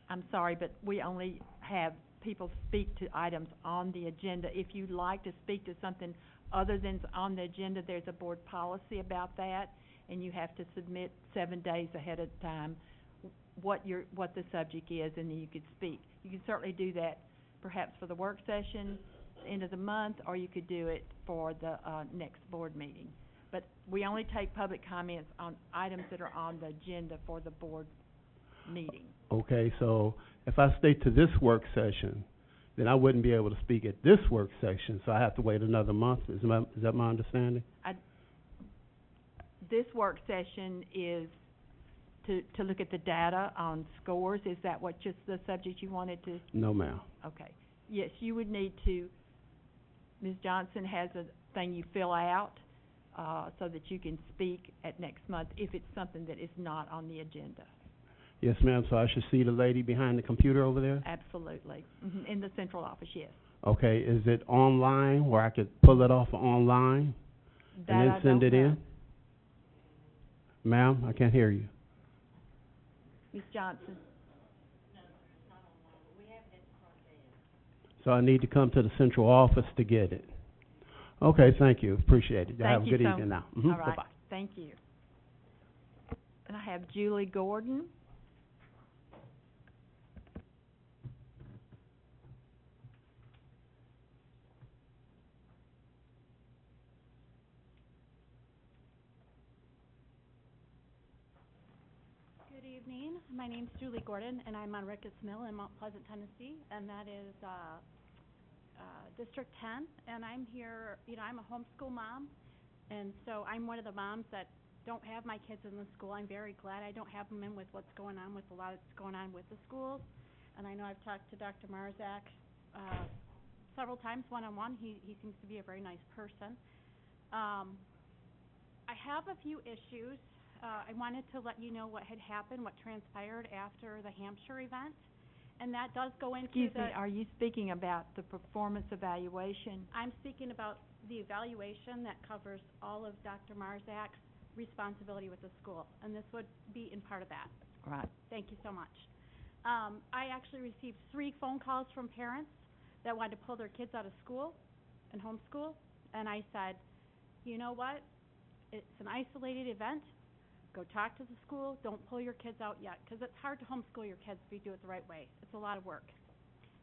I'm sorry, but we only have people speak to items on the agenda. If you'd like to speak to something other than's on the agenda, there's a board policy about that, and you have to submit 7 days ahead of time what the subject is, and then you could speak. You can certainly do that perhaps for the work session, end of the month, or you could do it for the next board meeting. But we only take public comments on items that are on the agenda for the board meeting. Okay, so if I stay to this work session, then I wouldn't be able to speak at this work session, so I have to wait another month. Is that my understanding? This work session is to look at the data on scores. Is that what just the subject you wanted to? No, ma'am. Okay. Yes, you would need to, Ms. Johnson has a thing you fill out, so that you can speak at next month if it's something that is not on the agenda. Yes, ma'am, so I should see the lady behind the computer over there? Absolutely. In the central office, yes. Okay, is it online, where I could pull it off online? That And I then send don't it know. in? Ma'am, I can't hear you. Ms. Johnson? So I need to come to the central office to get it. Okay, thank you, appreciate it. Thank Have a you good so- evening now. All right, Bye-bye. thank you. And I have Julie Gordon. Good evening. My name's Julie Gordon, and I'm on Ricketts Mill in Mount Pleasant, Tennessee, and that is District 10. And I'm here, I'm a homeschool mom, and so I'm one of the moms that don't have my kids in the school. I'm very glad I don't have them in with what's going on with a lot that's going on with the schools. And I know I've talked to Dr. Marzak several times one-on-one. He seems to be a very nice person. I have a few issues. I wanted to let you know what had happened, what transpired after the Hampshire event, and that does go into Excuse me, are you speaking about the performance evaluation? I'm speaking about the evaluation that covers all of Dr. Marzak's responsibility with the school, and this would be in part of that. Right. Thank you so much. I actually received 3 phone calls from parents that wanted to pull their kids out of school and homeschool, and I said, you know what? It's an isolated event. Go talk to the school. Don't pull your kids out yet, because it's hard to homeschool your kids if you do it the right way. It's a lot of work.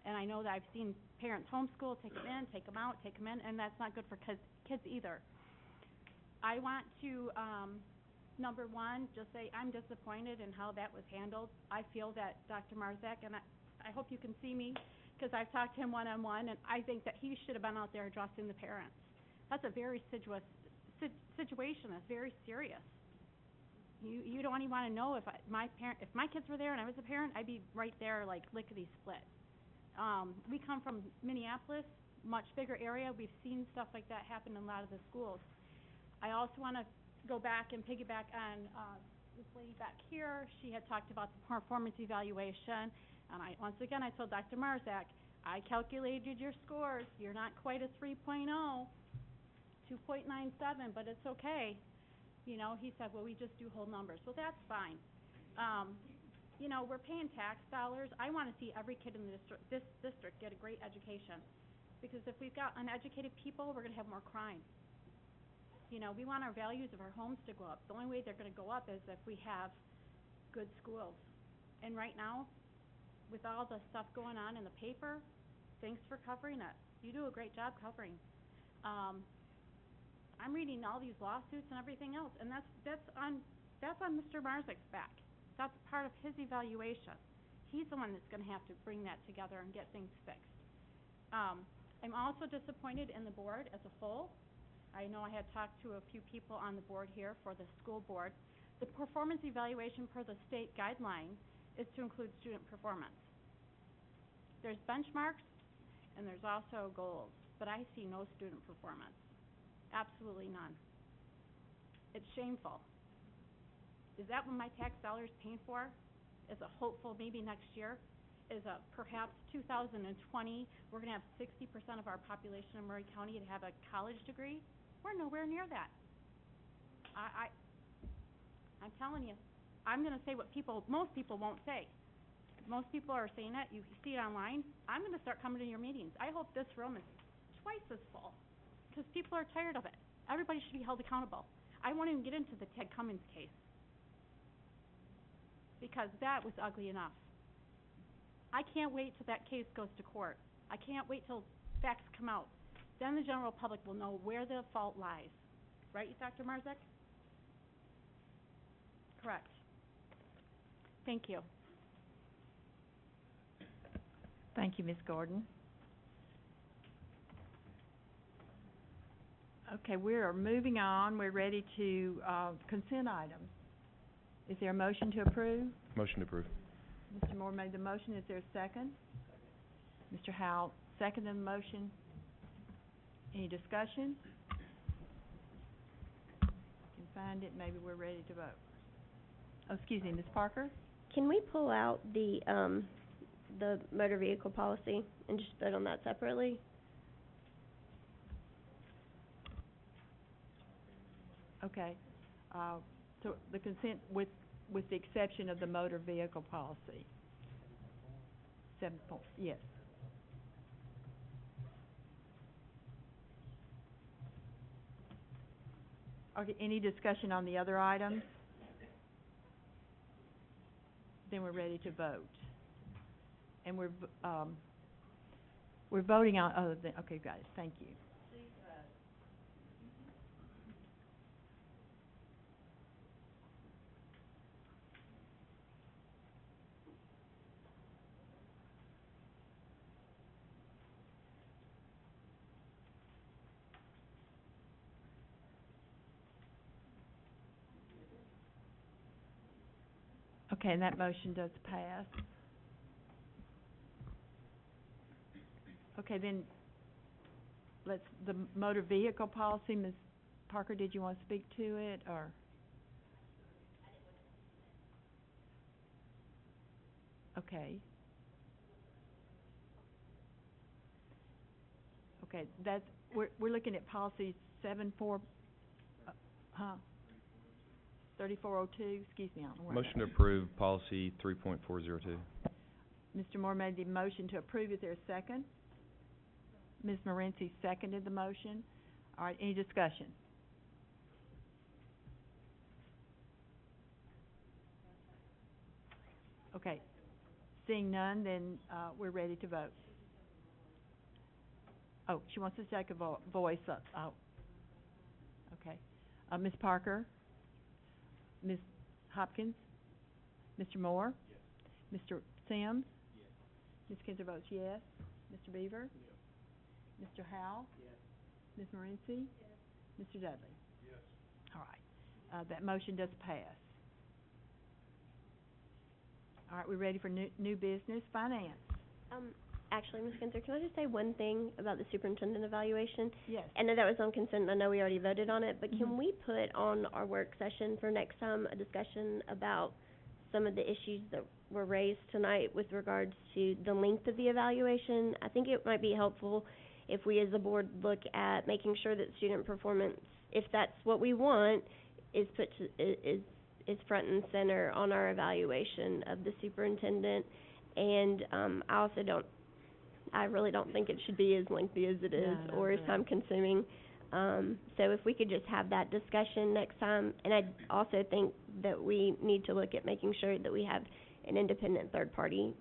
And I know that I've seen parents homeschool, take them in, take them out, take them in, and that's not good for kids either. I want to number one, just say, I'm disappointed in how that was handled. I feel that Dr. Marzak, and I hope you can see me, because I've talked to him one-on-one, and I think that he should have been out there addressing the parents. That's a very situation, that's very serious. You don't even want to know if my kids were there and I was a parent, I'd be right there like lickety-split. We come from Minneapolis, much bigger area. We've seen stuff like that happen in a lot of the schools. I also want to go back and piggyback on this lady back here. She had talked about the performance evaluation, and once again I told Dr. Marzak, I calculated your scores. You're not quite a 3.0, 2.97, but it's okay. You know, he said, well, we just do whole numbers. Well, that's fine. You know, we're paying tax dollars. I want to see every kid in this district get a great education, because if we've got uneducated people, we're going to have more crime. You know, we want our values of our homes to go up. The only way they're going to go up is if we have good schools. And right now, with all the stuff going on in the paper, thanks for covering it. You do a great job covering. I'm reading all these lawsuits and everything else, and that's on Mr. Marzak's back. That's part of his evaluation. He's the one that's going to have to bring that together and get things fixed. I'm also disappointed in the board as a whole. I know I had talked to a few people on the board here for the school board. The performance evaluation per the state guideline is to include student performance. There's benchmarks and there's also goals, but I see no student performance. Absolutely none. It's shameful. Is that what my tax dollars paying for? Is a hopeful maybe next year? Is a perhaps 2020, we're going to have 60% of our population in Murray County to have a college degree? We're nowhere near that. I'm telling you, I'm going to say what most people won't say. Most people are saying it. You see it online. I'm going to start coming to your meetings. I hope this room is twice as full, because people are tired of it. Everybody should be held accountable. I won't even get into the Ted Cummings case, because that was ugly enough. I can't wait till that case goes to court. I can't wait till facts come out. Then the general public will know where the fault lies. Right, Dr. Marzak? Correct. Thank you. Thank you, Ms. Gordon. Okay, we are moving on. We're ready to consent items. Is there a motion to approve? Motion to approve. Mr. Moore made the motion. Is there a second? Mr. Howell seconded the motion. Any discussion? If you can find it, maybe we're ready to vote. Oh, excuse me, Ms. Parker? Can we pull out the motor vehicle policy and just vote on that separately? Okay. So the consent with the exception of the motor vehicle policy. 7 point, yes. Okay, any discussion on the other items? Then we're ready to vote. And we're voting on other than, okay, got it, thank you. Okay, and that motion does pass. Okay, then, the motor vehicle policy, Ms. Parker, did you want to speak to it, or? Okay. Okay, that's, we're looking at policy 3402, excuse me, I don't know where Motion that to approve policy 3.402. Mr. Moore made the motion to approve. Is there a second? Ms. Morency seconded the motion. All right, any discussion? Okay, seeing none, then, we're ready to vote. Oh, she wants to take a voice, oh, okay. Ms. Parker? Ms. Hopkins? Mr. Moore? Mr. Sims? Ms. Kinzer votes yes. Mr. Beaver? Mr. Howell? Ms. Morency? Mr. Dudley? All right, that motion does pass. All right, we're ready for new business, finance. Actually, Ms. Kinzer, can I just say one thing about the superintendent evaluation? Yes. I know that was on consent, and I know we already voted on it, but Mhm. can we put on our work session for next time a discussion about some of the issues that were raised tonight with regards to the length of the evaluation? I think it might be helpful if we as a board look at making sure that student performance, if that's what we want, is put to, is front and center on our evaluation of the superintendent. And, I really don't think it should be as lengthy as it is, No, or as no. time consuming. So if we could just have that discussion next time, and I also think that we need to look at making sure that we have an independent third party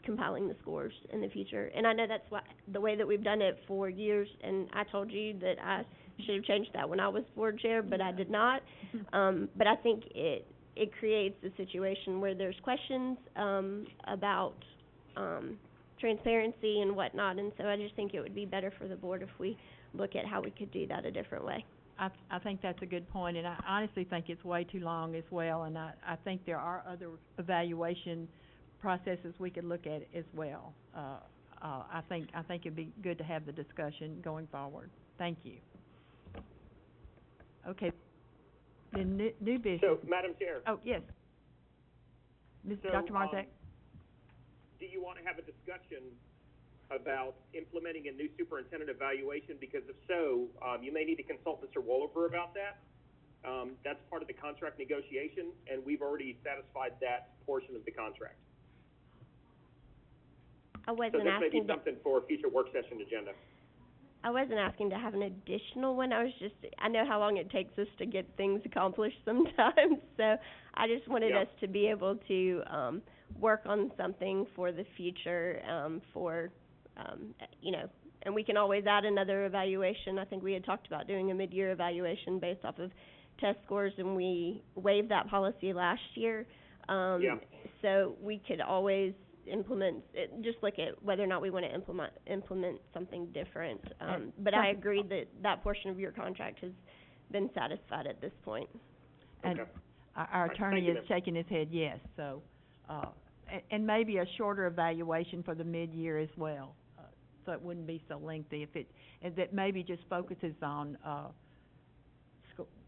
compiling the scores in the future. And I know that's the way that we've done it for years, and I told you that I should have changed that when I was board chair, but I did not. But I think it creates a situation where there's questions, about, transparency and whatnot, and so I just think it would be better for the board if we look at how we could do that a different way. I think that's a good point, and I honestly think it's way too long as well, and I think there are other evaluation processes we could look at as well. I think it'd be good to have the discussion going forward. Thank you. Okay. Then new business. So, Madam Chair. Oh, yes. So, Dr. Marzak? Do you want to have a discussion about implementing a new superintendent evaluation? Because if so, you may need to consult Mr. Wolliver about that. That's part of the contract negotiation, and we've already satisfied that portion of the contract. I So wasn't this may be asking to, something for a future work session agenda. I wasn't asking to have an additional one, I know how long it takes us to get things accomplished sometimes, so I just wanted Yeah. us to be able to, work on something for the future, and we can always add another evaluation. I think we had talked about doing a mid-year evaluation based off of test scores, and we waived that policy last year. Yeah. So we could always just look at whether or not we want to implement something different. But I agree that that portion of your contract has been satisfied at this point. And Okay. our Thank attorney you, is ma'am. shaking his head yes, so, and maybe a shorter evaluation for the mid-year as well, so it wouldn't be so lengthy and that maybe just focuses on,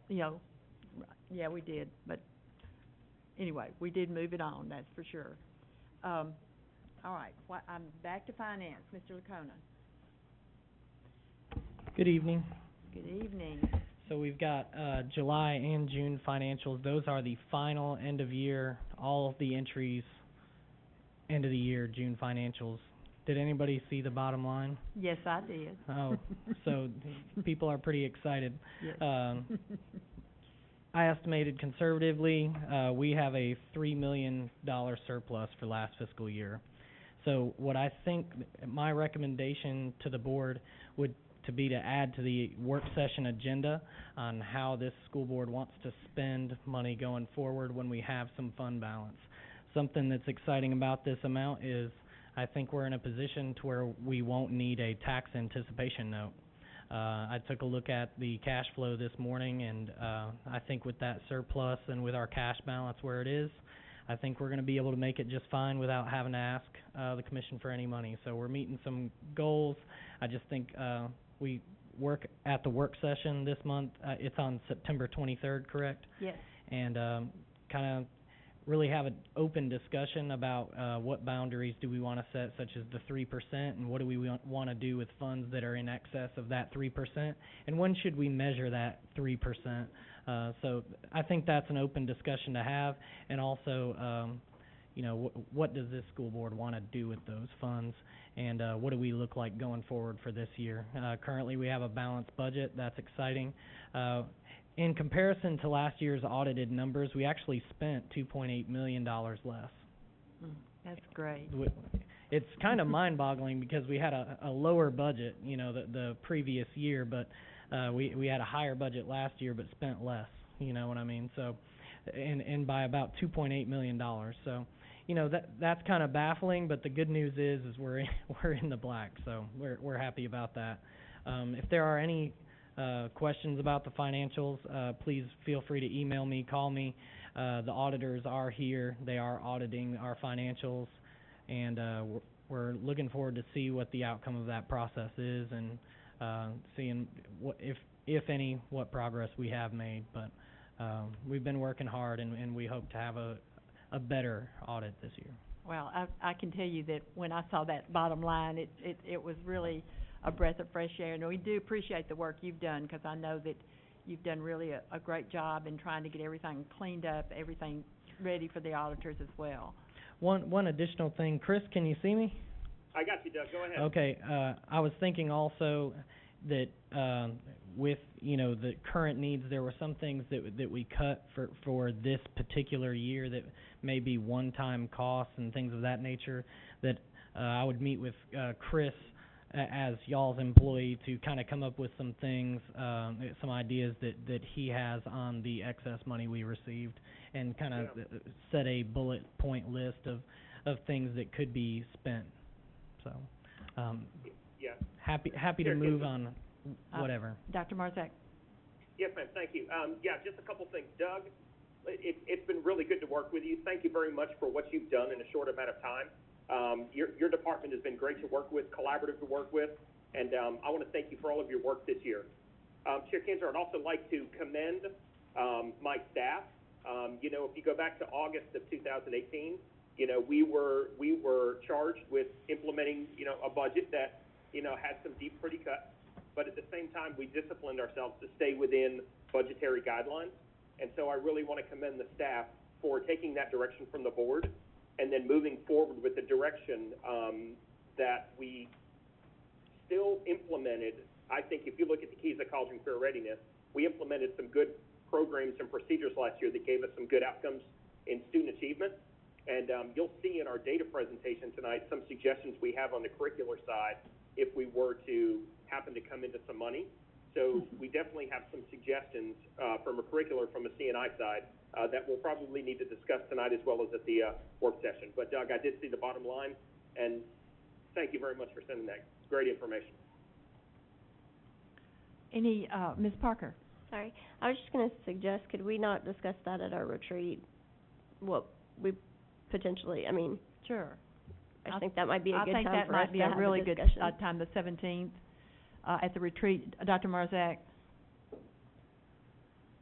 yeah, we did, but anyway, we did move it on, that's for sure. All right, I'm back to finance, Mr. Lacona. Good evening. Good evening. So we've got, July and June financials. Those are the final end of year, all of the entries, end of the year, June financials. Did anybody see the bottom line? Yes, I did. Oh, so people are pretty excited. Yes. I estimated conservatively, we have a $3 million surplus for last fiscal year. So what I think, my recommendation to the board would to be to add to the work session agenda on how this school board wants to spend money going forward when we have some fund balance. Something that's exciting about this amount is I think we're in a position to where we won't need a tax anticipation note. I took a look at the cash flow this morning, and I think with that surplus and with our cash balance where it is, I think we're going to be able to make it just fine without having to ask the commission for any money. So we're meeting some goals. I just think we work at the work session this month. It's on September 23rd, correct? Yes. And kind of really have an open discussion about what boundaries do we want to set, such as the 3%, and what do we want to do with funds that are in excess of that 3%, and when should we measure that 3%. So I think that's an open discussion to have, and also, what does this school board want to do with those funds, and what do we look like going forward for this year. Currently, we have a balanced budget. That's exciting. In comparison to last year's audited numbers, we actually spent $2.8 million less. That's great. It's kind of mind-boggling because we had a lower budget, the previous year, but we had a higher budget last year but spent less, you know what I mean? So and by about $2.8 million. So, you know, that's kind of baffling, but the good news is we're in the black, so we're happy about that. If there are any questions about the financials, please feel free to email me, call me. The auditors are here. They are auditing our financials, and we're looking forward to see what the outcome of that process is, and seeing what, if any, what progress we have made. But we've been working hard, and we hope to have a better audit this year. Well, I can tell you that when I saw that bottom line, it was really a breath of fresh air. And we do appreciate the work you've done, because I know that you've done really a great job in trying to get everything cleaned up, everything ready for the auditors as well. One additional thing, Chris, can you see me? I got you, Doug. Go ahead. Okay, I was thinking also that with, you know, the current needs, there were some things that we cut for this particular year that may be one-time costs and things of that nature, that I would meet with Chris as y'all's employee to kind of come up with some things, some ideas that he has on the excess money we received, and kind of set a bullet point list of things that could be spent. So, happy to move on, whatever. Dr. Marzak. Yes, ma'am. Thank you. Just a couple things. Doug, it's been really good to work with you. Thank you very much for what you've done in a short amount of time. Your department has been great to work with, collaborative to work with, and I want to thank you for all of your work this year. Chair Kinzer, I'd also like to commend my staff. You know, if you go back to August of 2018, you know, we were charged with implementing, you know, a budget that, you know, had some deep, pretty cuts, but at the same time, we disciplined ourselves to stay within budgetary guidelines. And so I really want to commend the staff for taking that direction from the board, and then moving forward with the direction that we still implemented. I think if you look at the keys of college and career readiness, we implemented some good programs and procedures last year that gave us some good outcomes in student achievement. And you'll see in our data presentation tonight some suggestions we have on the curricular side if we were to happen to come into some money. So we definitely have some suggestions from a curricular, from a C&I side, that we'll probably need to discuss tonight as well as at the work session. But Doug, I did see the bottom line, and thank you very much for sending that. It's great information. Any, Ms. Parker? Sorry, I was just going to suggest, could we not discuss that at our retreat? What we potentially, I mean. Sure. I think that might be a good time for us to have a discussion. I think that might be a really good time, the 17th, at the retreat. Dr. Marzak,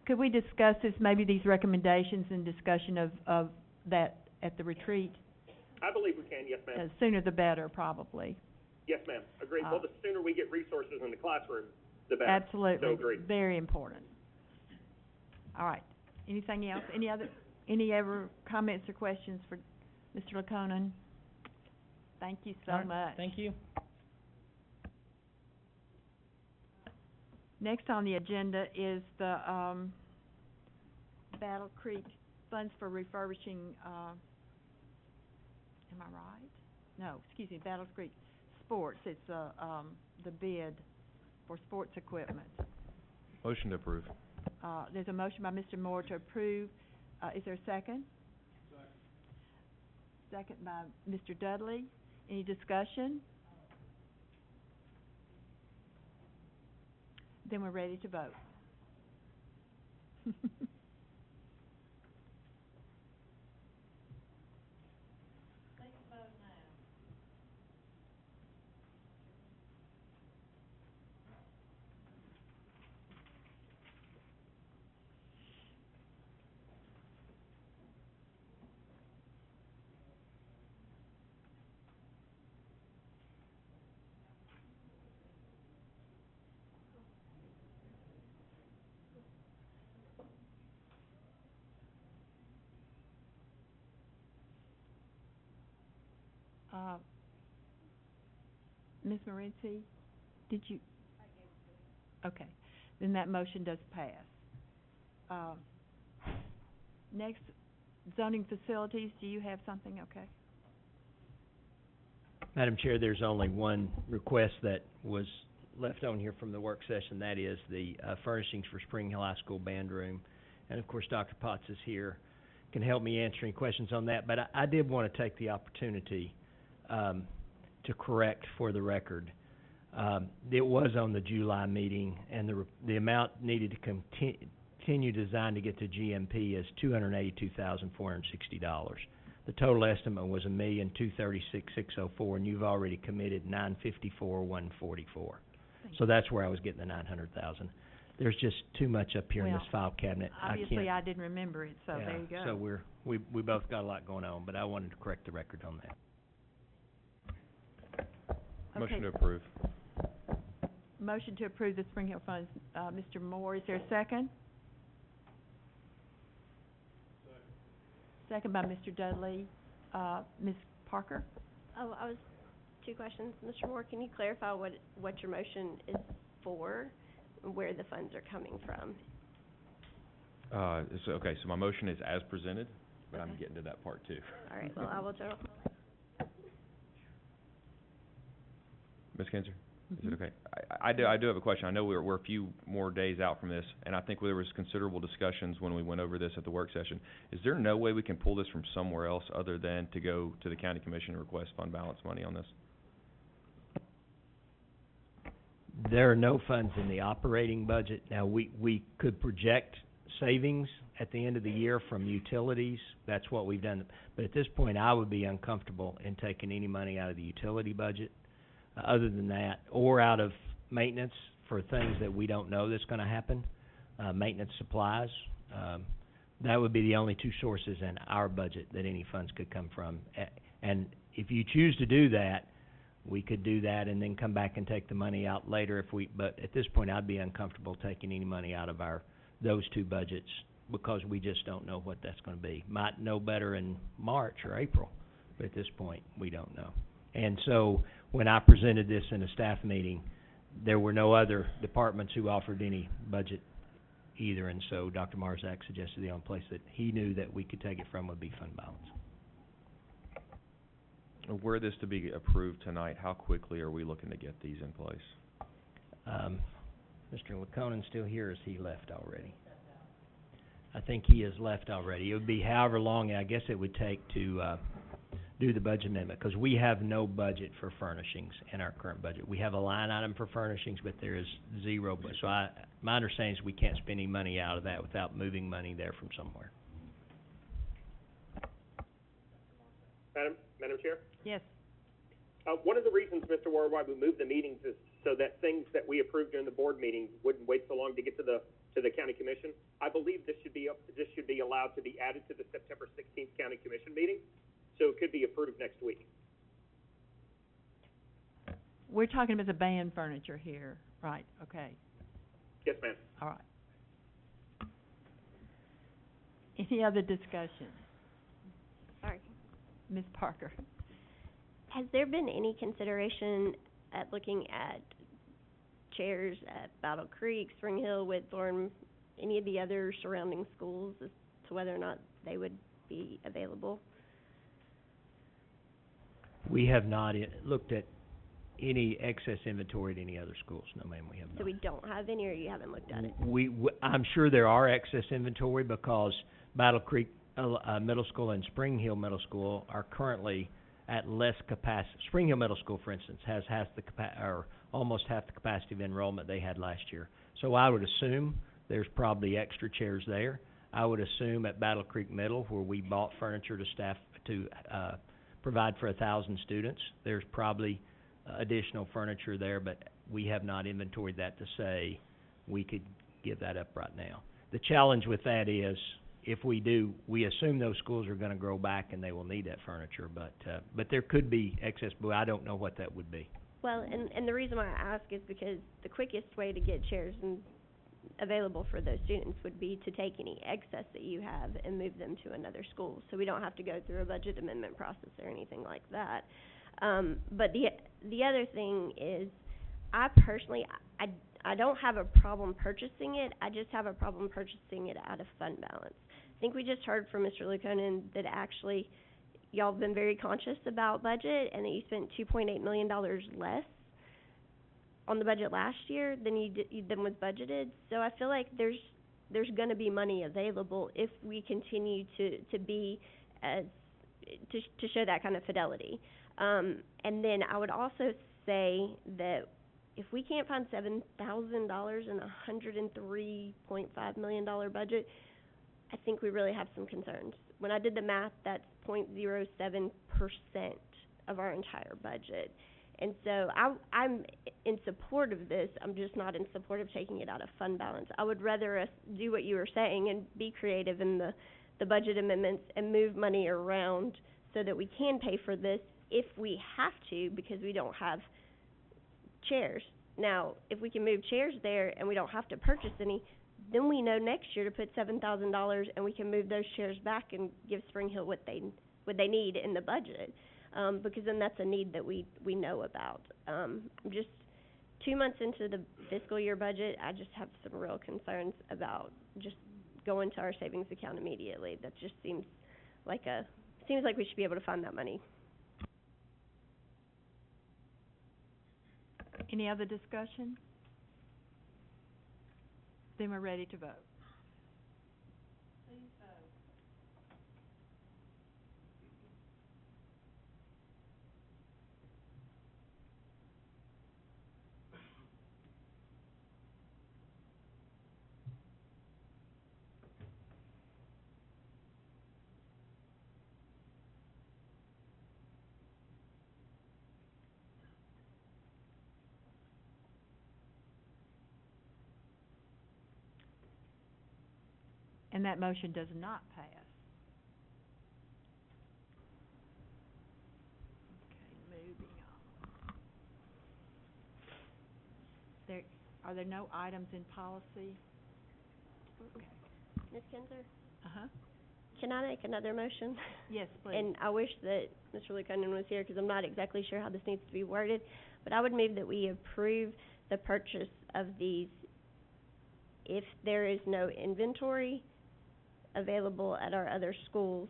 could we discuss this, maybe these recommendations and discussion of that at the retreat? I believe we can, yes, ma'am. Sooner the better, probably. Yes, ma'am. Agreed. Well, the sooner we get resources in the classroom, the better. Absolutely. So agreed. Very important. All right. Anything else? Any other comments or questions for Mr. Laconin? Thank you so much. Thank you. Next on the agenda is the Battle Creek funds for refurbishing, am I right? No, excuse me, Battle Creek Sports. It's the bid for sports equipment. Motion to approve. There's a motion by Mr. Moore to approve. Is there a second? Second by Mr. Dudley. Any discussion? Then we're ready to vote. Ms. Morency, did you? Okay, then that motion does pass. Next, zoning facilities, do you have something? Okay. Madam Chair, there's only one request that was left on here from the work session. That is the furnishings for Spring Hill High School band room. and of course, Dr. Potts is here, can help me answer any questions on that. But I did want to take the opportunity to correct for the record. It was on the July meeting, and the amount needed to continue design to get to GMP is $282,460. The total estimate was $1,236,604, and you've already committed $954,144. So that's where I was getting the $900,000. There's just too much up here in this file cabinet. Obviously, I didn't remember it, so there you go. So we both got a lot going on, but I wanted to correct the record on that. Motion to approve. Motion to approve the Spring Hill funds, Mr. Moore, is there a second? Second by Mr. Dudley. Ms. Parker? Oh, two questions. Mr. Moore, can you clarify what your motion is for, where the funds are coming from? Okay, so my motion is as presented, but I'm getting to that part too. All right, well, I will general. Ms. Kinzer, is it okay? I do have a question. I know we're a few more days out from this, and I think there was considerable discussions when we went over this at the work session. Is there no way we can pull this from somewhere else other than to go to the county commission and request fund balance money on this? There are no funds in the operating budget. Now, we could project savings at the end of the year from utilities. That's what we've done. But at this point, I would be uncomfortable in taking any money out of the utility budget other than that, or out of maintenance for things that we don't know that's going to happen, maintenance supplies. That would be the only two sources in our budget that any funds could come from. And if you choose to do that, we could do that and then come back and take the money out later but at this point, I'd be uncomfortable taking any money out of those two budgets because we just don't know what that's going to be. Might know better in March or April, but at this point, we don't know. And so when I presented this in a staff meeting, there were no other departments who offered any budget either, and so Dr. Marzak suggested the only place that he knew that we could take it from would be fund balance. Were this to be approved tonight, how quickly are we looking to get these in place? Mr. Laconan's still here, or has he left already? I think he has left already. It would be however long, I guess it would take to do the budget amendment, because we have no budget for furnishings in our current budget. We have a line item for furnishings, but there is zero. So my understanding is we can't spend any money out of that without moving money there from somewhere. Madam Chair? Yes. One of the reasons, Mr. Ward, why we moved the meetings is so that things that we approved during the board meetings wouldn't wait so long to get to the county commission. I believe this should be allowed to be added to the September 16th county commission meeting, so it could be approved next week. We're talking about the band furniture here, right? Okay. Yes, ma'am. All right. Any other discussion? Sorry. Ms. Parker? Has there been any consideration at looking at chairs at Battle Creek, Spring Hill, Whitthorne, any of the other surrounding schools as to whether or not they would be available? We have not looked at any excess inventory at any other schools. No, ma'am, we have not. So we don't have any, or you haven't looked at it? I'm sure there are excess inventory because Battle Creek Middle School and Spring Hill Middle School are currently at less capacity. Spring Hill Middle School, for instance, has almost half the capacity of enrollment they had last year. So I would assume there's probably extra chairs there. I would assume at Battle Creek Middle, where we bought furniture to staff to provide for 1,000 students, there's probably additional furniture there, but we have not inventoried that to say we could give that up right now. The challenge with that is, if we do, we assume those schools are going to grow back and they will need that furniture, but there could be excess, but I don't know what that would be. Well, and the reason why I ask is because the quickest way to get chairs available for those students would be to take any excess that you have and move them to another school, so we don't have to go through a budget amendment process or anything like that. But the other thing is, I personally, I don't have a problem purchasing it. I just have a problem purchasing it out of fund balance. I think we just heard from Mr. Lukonen that actually y'all have been very conscious about budget and that you spent $2.8 million less on the budget last year than was budgeted. So I feel like there's there's gonna be money available if we continue to be as, to show that kind of fidelity. And then I would also say that if we can't find $7,000 in a $103.5 million budget, I think we really have some concerns. When I did the math, that's 0.07% of our entire budget. And so I'm in support of this, I'm just not in support of taking it out of fund balance. I would rather us do what you were saying and be creative in the budget amendments and move money around so that we can pay for this if we have to, because we don't have chairs. Now, if we can move chairs there and we don't have to purchase any, then we know next year to put $7,000 and we can move those chairs back and give Spring Hill what they need in the budget. Because then that's a need that we know about. I'm just 2 months into the fiscal year budget, I just have some real concerns about just going to our savings account immediately. That just seems like we should be able to find that money. Any other discussion? Then we're ready to vote. And that motion does not pass. Okay, moving on. Are there no items in policy? Okay. Ms. Kinzer, Uh-huh. can I make another motion? Yes, please. And I wish that Mr. Lukonen was here, because I'm not exactly sure how this needs to be worded, but I would move that we approve the purchase of these if there is no inventory available at our other schools,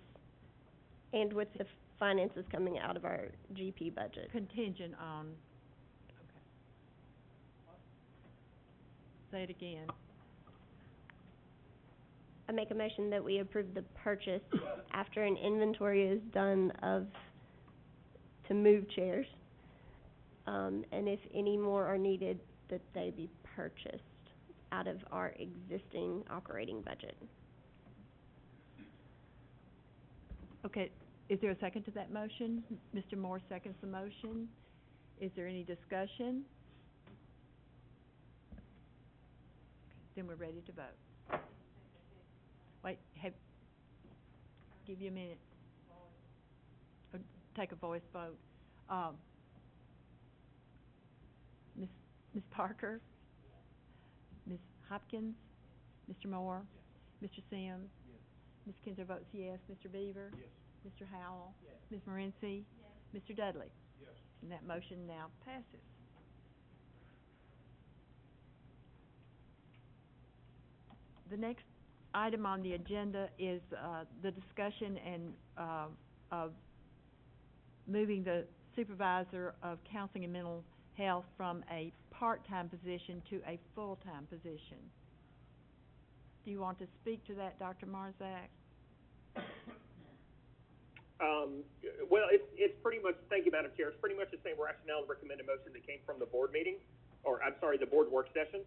and with the finances coming out of our GP budget. Contingent on, okay. Say it again. I make a motion that we approve the purchase after an inventory is done to move chairs. And if any more are needed, that they be purchased out of our existing operating budget. Okay, is there a second to that motion? Mr. Moore seconds the motion. Is there any discussion? Then we're ready to vote. Wait, give you a minute. Take a voice vote. Ms. Parker? Ms. Hopkins? Mr. Moore? Mr. Sims? Ms. Kinzer votes yes. Mr. Beaver? Yes. Mr. Howell? Yes. Ms. Morency? Yes. Mr. Dudley? Yes. And that motion now passes. The next item on the agenda is the discussion and of moving the supervisor of counseling and mental health from a part-time position to a full-time position. Do you want to speak to that, Dr. Marzak? Well, it's pretty much, thank you, Madam Chair, it's pretty much the same rationale and recommended motion that came from the board meeting, or I'm sorry, the board work session.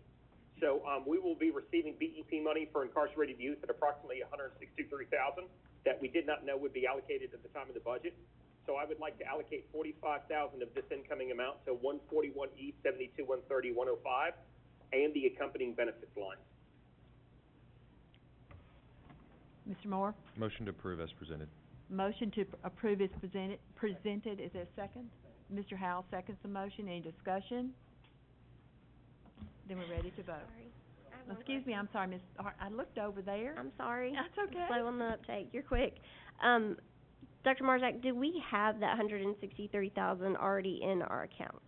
So we will be receiving BEP money for incarcerated youth at approximately $163,000 that we did not know would be allocated at the time of the budget. So I would like to allocate $45,000 of this incoming amount to 141E 72 130 105 and the accompanying benefits line. Mr. Moore? Motion to approve as presented. Motion to approve is presented. Is there a second? Mr. Howell seconds the motion. Any discussion? Then we're ready to vote. Sorry. Excuse me, I'm sorry, Ms. Hart, I looked over there. I'm sorry. That's okay. Slow on the uptake. You're quick. Dr. Marzak, do we have that $163,000 already in our account?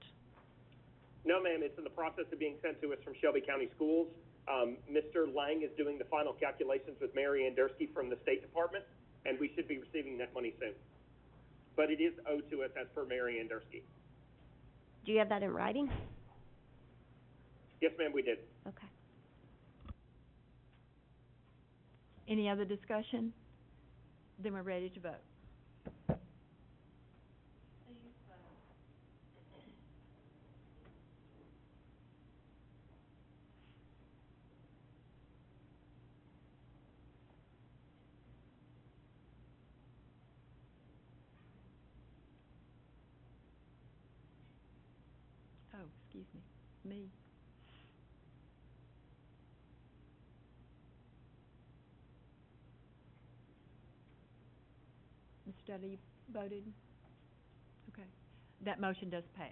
No, ma'am, it's in the process of being sent to us from Shelby County Schools. Mr. Lang is doing the final calculations with Mary Andersky from the State Department, and we should be receiving that money soon. But it is owed to us as per Mary Andersky. Do you have that in writing? Yes, ma'am, we did. Okay. Any other discussion? Then we're ready to vote. Oh, excuse me. Mr. Dudley, you voted? Okay. That motion does pass.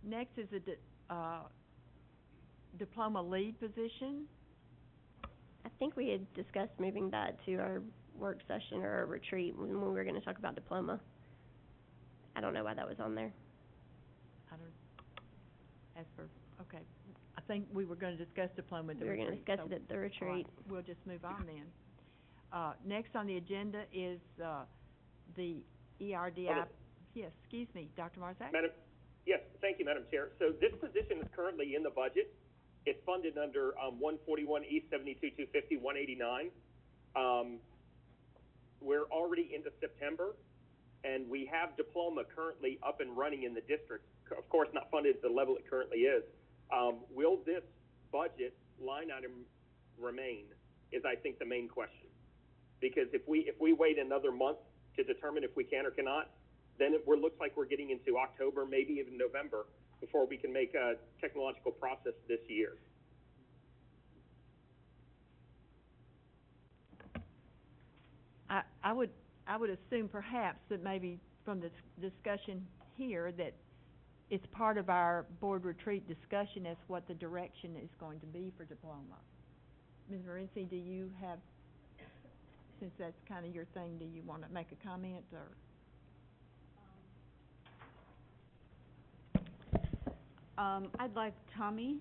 Next is a diploma lead position. I think we had discussed moving that to our work session or our retreat when we were gonna talk about diploma. I don't know why that was on there. Okay. I think we were gonna discuss diploma at the retreat. We were gonna discuss so- it at the all right, retreat. we'll just move on then. Next on the agenda is, the ERDI. Okay. Yes, excuse me, Dr. Marzak? Yes, thank you, Madam Chair. So this position is currently in the budget. It's funded under 141 E 72-250 189. We're already into September, and we have diploma currently up and running in the district. Of course, not funded at the level it currently is. Will this budget line item remain? Is I think the main question. Because if we wait another month to determine if we can or cannot, then it looks like we're getting into October, maybe even November, before we can make a technological process this year. I would assume perhaps that maybe from this discussion here that it's part of our board retreat discussion as what the direction is going to be for diploma. Ms. Morency, do you have, since that's kind of your thing, do you want to make a comment or? I'd like Tommy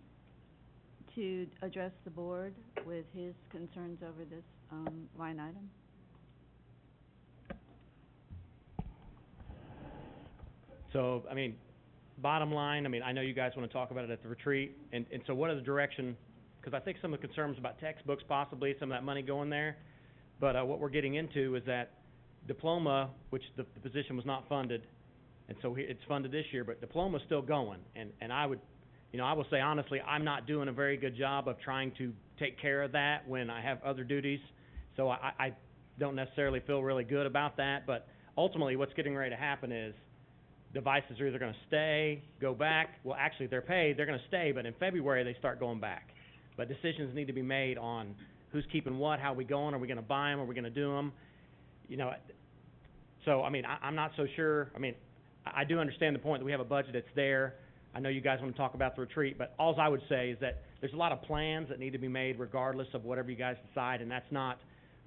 to address the board with his concerns over this, line item. So, I mean, bottom line, I mean, I know you guys want to talk about it at the retreat, and so what is the direction? Because I think some of the concerns about textbooks, possibly some of that money going there, but what we're getting into is that diploma, which the position was not funded, and so it's funded this year, but diploma's still going, and I would, you know, I will say honestly, I'm not doing a very good job of trying to take care of that when I have other duties, so I don't necessarily feel really good about that, but ultimately what's getting ready to happen is devices are either going to stay, go back. Well, actually, if they're paid, they're going to stay, but in February, they start going back. But decisions need to be made on who's keeping what, how we going, are we going to buy them, are we going to do them? You know, so, I mean, I'm not so sure. I mean, I do understand the point that we have a budget that's there. I know you guys want to talk about the retreat, but all I would say is that there's a lot of plans that need to be made regardless of whatever you guys decide, and that's not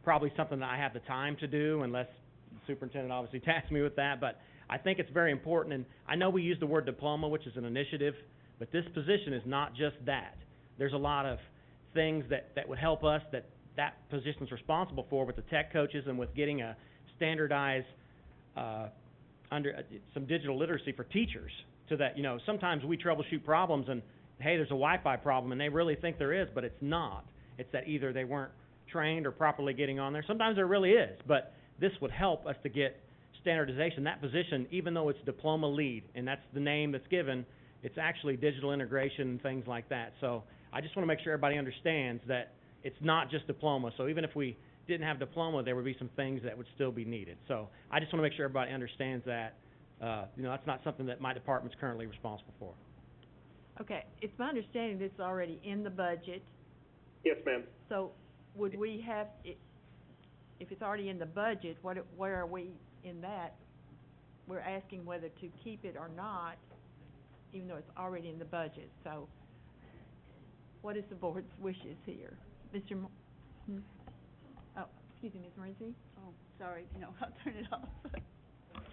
probably something that I have the time to do unless the superintendent obviously tasks me with that, but I think it's very important, and I know we use the word diploma, which is an initiative, but this position is not just that. There's a lot of things that would help us that position's responsible for with the tech coaches and with getting a standardized some digital literacy for teachers, so that, you know, sometimes we troubleshoot problems and, hey, there's a Wi-Fi problem, and they really think there is, but it's not. It's that either they weren't trained or properly getting on there. Sometimes there really is, but this would help us to get standardization. That position, even though it's diploma lead, and that's the name that's given, it's actually digital integration and things like that. So I just want to make sure everybody understands that it's not just diploma. So even if we didn't have diploma, there would be some things that would still be needed. So I just want to make sure everybody understands that, you know, that's not something that my department's currently responsible for. Okay, it's my understanding this is already in the budget. Yes, ma'am. So would we have, if it's already in the budget, where are we in that? We're asking whether to keep it or not, even though it's already in the budget. So what is the board's wishes here? Mr. Oh, excuse me, Ms. Morency? Oh, sorry, no, I'll turn it off.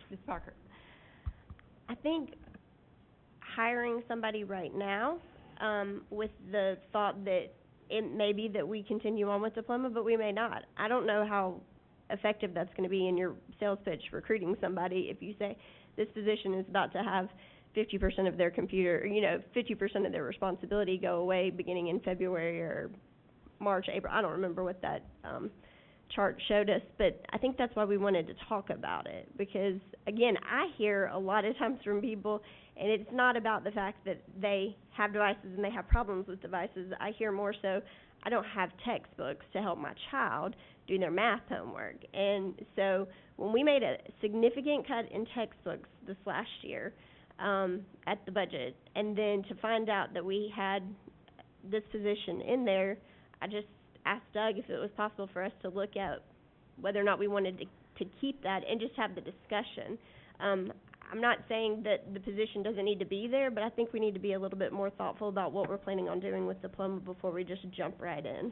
Ms. Parker? I think hiring somebody right now, with the thought that it may be that we continue on with diploma, but we may not. I don't know how effective that's going to be in your sales pitch recruiting somebody if you say this position is about to have 50% of their computer, you know, 50% of their responsibility go away beginning in February or March, April, I don't remember what that, chart showed us, but I think that's why we wanted to talk about it, because, again, I hear a lot of times from people, and it's not about the fact that they have devices and they have problems with devices. I hear more so, I don't have textbooks to help my child do their math homework. And so when we made a significant cut in textbooks this last year, at the budget, and then to find out that we had this position in there, I just asked Doug if it was possible for us to look at whether or not we wanted to keep that and just have the discussion. I'm not saying that the position doesn't need to be there, but I think we need to be a little bit more thoughtful about what we're planning on doing with diploma before we just jump right in.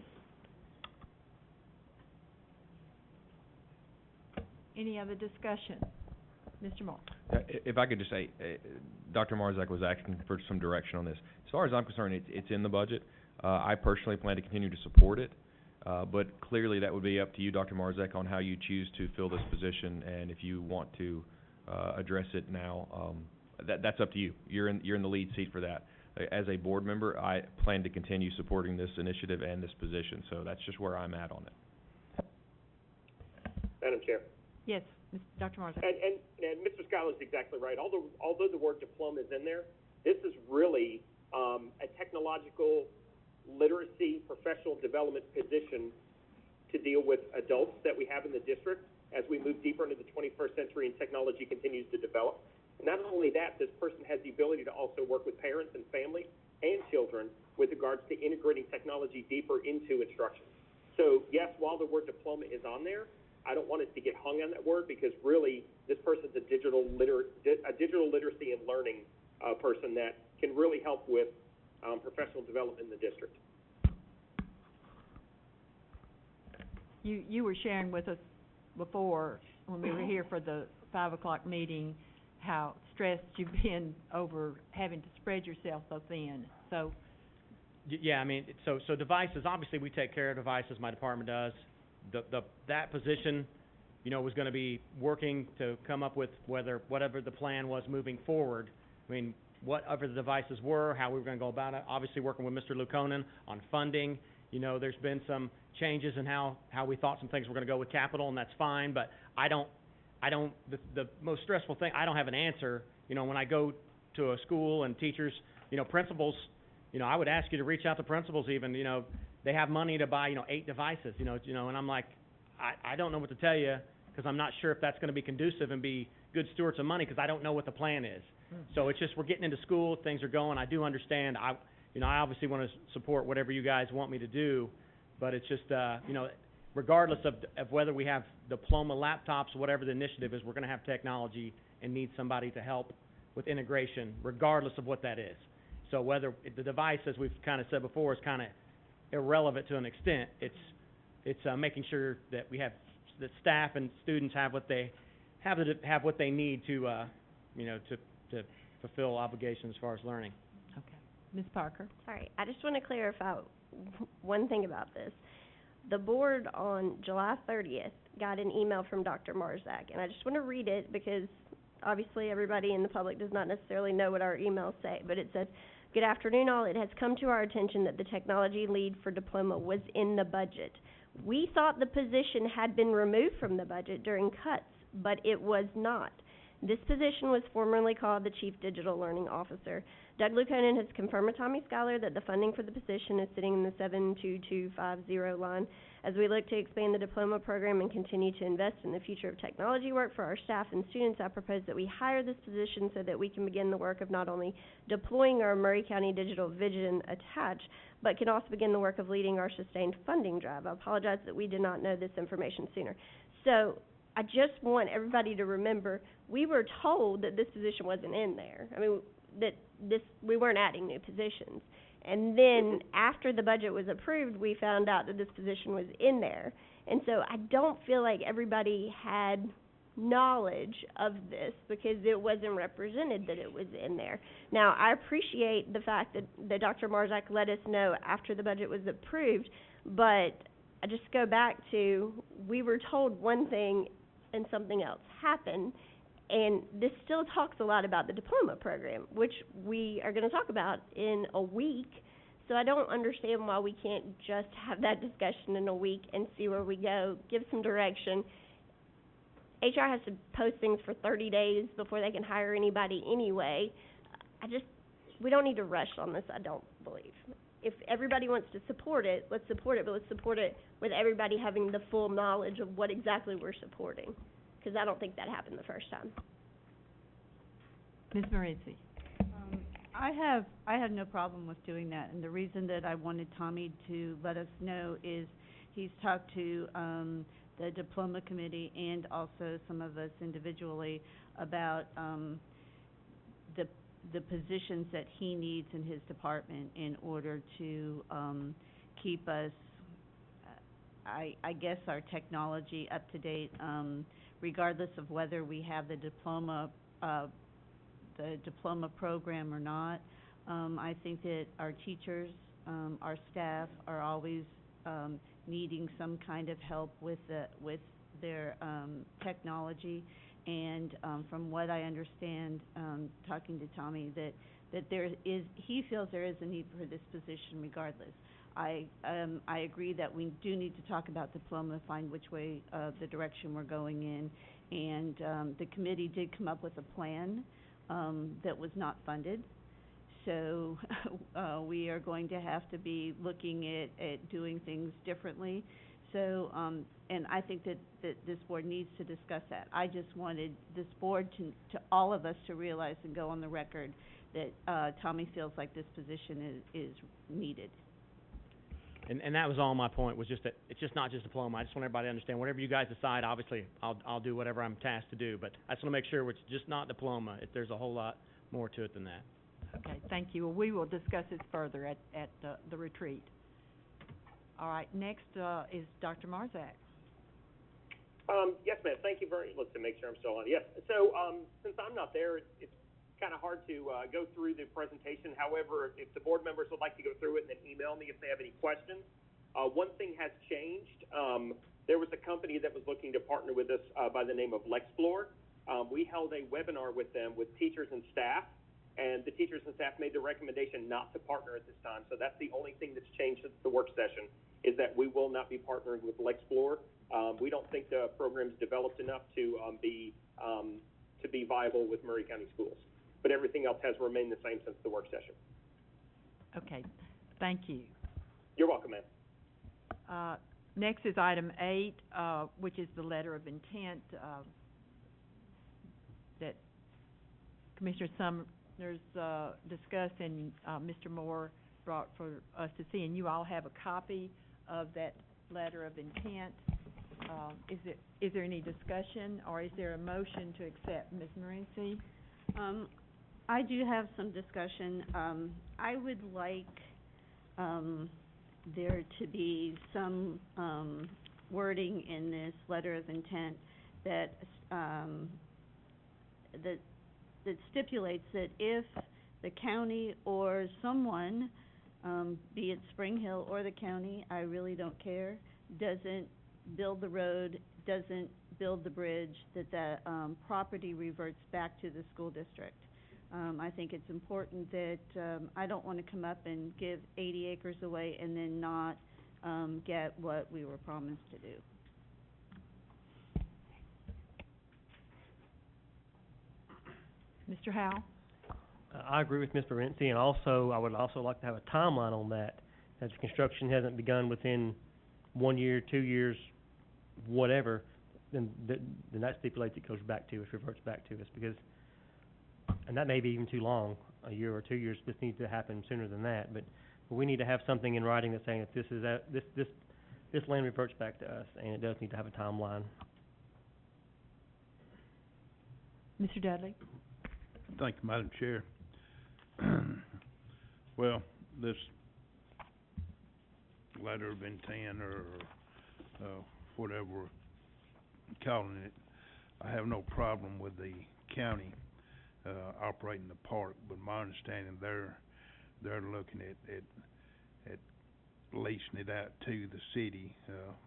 Any other discussion? Mr. Moore? If I could just say, Dr. Marzak was asking for some direction on this. As far as I'm concerned, it's in the budget. I personally plan to continue to support it, but clearly that would be up to you, Dr. Marzak, on how you choose to fill this position, and if you want to address it now, that's up to you. You're in the lead seat for that. As a board member, I plan to continue supporting this initiative and this position, so that's just where I'm at on it. Madam Chair. Yes, Dr. Marzak. And Mr. Schuyler's exactly right. Although the word diploma is in there, this is really a technological literacy professional development position to deal with adults that we have in the district as we move deeper into the 21st century and technology continues to develop. And not only that, this person has the ability to also work with parents and families and children with regards to integrating technology deeper into instruction. So yes, while the word diploma is on there, I don't want it to get hung on that word, because really this person's a digital literacy and learning person that can really help with professional development in the district. You were sharing with us before, when we were here for the 5 o'clock meeting, how stressed you've been over having to spread yourself so thin. So Yeah, I mean, so devices, obviously we take care of devices, my department does. That position, you know, was gonna be working to come up with whatever the plan was moving forward. I mean, whatever the devices were, how we were gonna go about it, obviously working with Mr. Lukonen on funding. You know, there's been some changes in how we thought some things were gonna go with capital, and that's fine, but the most stressful thing, I don't have an answer. You know, when I go to a school and teachers, you know, principals, you know, I would ask you to reach out to principals even, you know, they have money to buy, 8 devices, you know, and I'm like, I don't know what to tell you, because I'm not sure if that's gonna be conducive and be good stewards of money, because I don't know what the plan is. So it's just, we're getting into school, things are going, I do understand, I obviously wanna support whatever you guys want me to do, but it's just, you know, regardless of whether we have diploma laptops, whatever the initiative is, we're gonna have technology and need somebody to help with integration, regardless of what that is. So whether the device, as we've kind of said before, is kind of irrelevant to an extent, it's making sure that we have, that staff and students have what they need to, you know, to fulfill obligations as far as learning. Okay. Ms. Parker? Sorry, I just want to clarify one thing about this. The board on July 30th got an email from Dr. Marzak, and I just want to read it because obviously everybody in the public does not necessarily know what our emails say, but it says, "Good afternoon all. It has come to our attention that the technology lead for diploma was in the budget. We thought the position had been removed from the budget during cuts, but it was not. This position was formerly called the Chief Digital Learning Officer. Doug Lukonen has confirmed with Tommy Schuyler that the funding for the position is sitting in the 72250 line. As we look to expand the diploma program and continue to invest in the future of technology work for our staff and students, I propose that we hire this position so that we can begin the work of not only deploying our Murray County Digital Vision attached, but can also begin the work of leading our sustained funding drive. I apologize that we did not know this information sooner." So I just want everybody to remember, we were told that this position wasn't in there. I mean, we weren't adding new positions. And then after the budget was approved, we found out that this position was in there. And so I don't feel like everybody had knowledge of this because it wasn't represented that it was in there. Now, I appreciate the fact that Dr. Marzak let us know after the budget was approved, but I just go back to, we were told one thing and something else happened. And this still talks a lot about the diploma program, which we are going to talk about in a week. So I don't understand why we can't just have that discussion in a week and see where we go, give some direction. HR has to post things for 30 days before they can hire anybody anyway. We don't need to rush on this, I don't believe. If everybody wants to support it, let's support it, but let's support it with everybody having the full knowledge of what exactly we're supporting, because I don't think that happened the first time. Ms. Morency? I have no problem with doing that, and the reason that I wanted Tommy to let us know is he's talked to the diploma committee and also some of us individually about the positions that he needs in his department in order to keep us, I guess, our technology up to date, regardless of whether we have the diploma program or not. I think that our teachers, our staff are always needing some kind of help with their technology. And from what I understand, talking to Tommy, that he feels there is a need for this position regardless. I agree that we do need to talk about diploma, find which way the direction we're going in, and the committee did come up with a plan that was not funded. So we are going to have to be looking at doing things differently. So, and I think that this board needs to discuss that. I just wanted this board to all of us to realize and go on the record that Tommy feels like this position is needed. And that was all my point, was just that it's just not just diploma. I just want everybody to understand, whatever you guys decide, obviously, I'll do whatever I'm tasked to do, but I just want to make sure it's just not diploma. There's a whole lot more to it than that. Okay, thank you. Well, we will discuss this further at the retreat. All right, next is Dr. Marzak. Yes, ma'am. Thank you let's make sure I'm still on. Yes. So, since I'm not there, it's kind of hard to go through the presentation. However, if the board members would like to go through it and then email me if they have any questions. One thing has changed. There was a company that was looking to partner with us by the name of Lexplore. We held a webinar with them with teachers and staff, and the teachers and staff made the recommendation not to partner at this time. So that's the only thing that's changed since the work session, is that we will not be partnering with Lexplore. We don't think the program's developed enough to be viable with Murray County Schools. But everything else has remained the same since the work session. Okay, thank you. You're welcome, ma'am. Next is item 8, which is the letter of intent that Commissioner Summers discussed and Mr. Moore brought for us to see, and you all have a copy of that letter of intent. Is there any discussion, or is there a motion to accept? Ms. Morency? I do have some discussion. I would like there to be some wording in this letter of intent that stipulates that if the county or someone, be it Spring Hill or the county, I really don't care, doesn't build the road, doesn't build the bridge, that property reverts back to the school district. I think it's important that I don't want to come up and give 80 acres away and then not get what we were promised to do. Mr. Howell? I agree with Ms. Morency, and also, I would also like to have a timeline on that, as the construction hasn't begun within 1 year, 2 years, whatever, then that stipulates it goes back to us, reverts back to us, because, and that may be even too long, a year or 2 years, this needs to happen sooner than that, but we need to have something in writing that's saying that this is, this land reverts back to us, and it does need to have a timeline. Mr. Dudley? Thank you, Madam Chair. Well, this letter of intent or whatever we're calling it, I have no problem with the county operating the park, but my understanding they're looking at leasing it out to the city,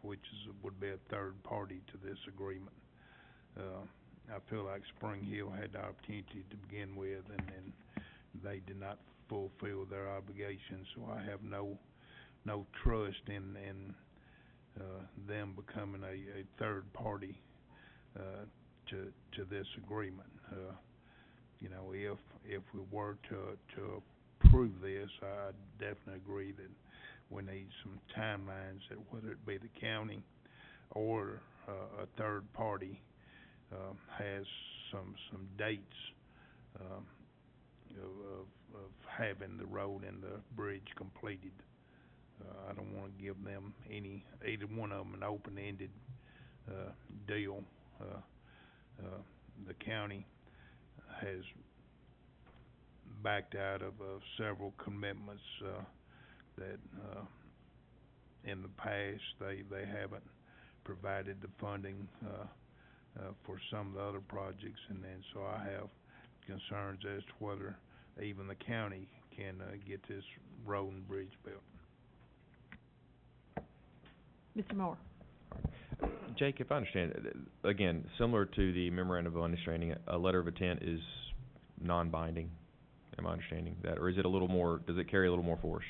which would be a third party to this agreement. I feel like Spring Hill had the opportunity to begin with, and then they did not fulfill their obligations, so I have no trust in them becoming a third party to this agreement. You know, if we were to approve this, I definitely agree that we need some timelines, that whether it be the county or a third party has some dates of having the road and the bridge completed. I don't wanna give them either one of them an open-ended deal. The county has backed out of several commitments that in the past they haven't provided the funding for some of the other projects, and so I have concerns as to whether even the county can get this road and bridge built. Mr. Moore? Jake, if I understand, again, similar to the memorandum of understanding, a letter of intent is non-binding. Am I understanding that, or is it a little more? Does it carry a little more force?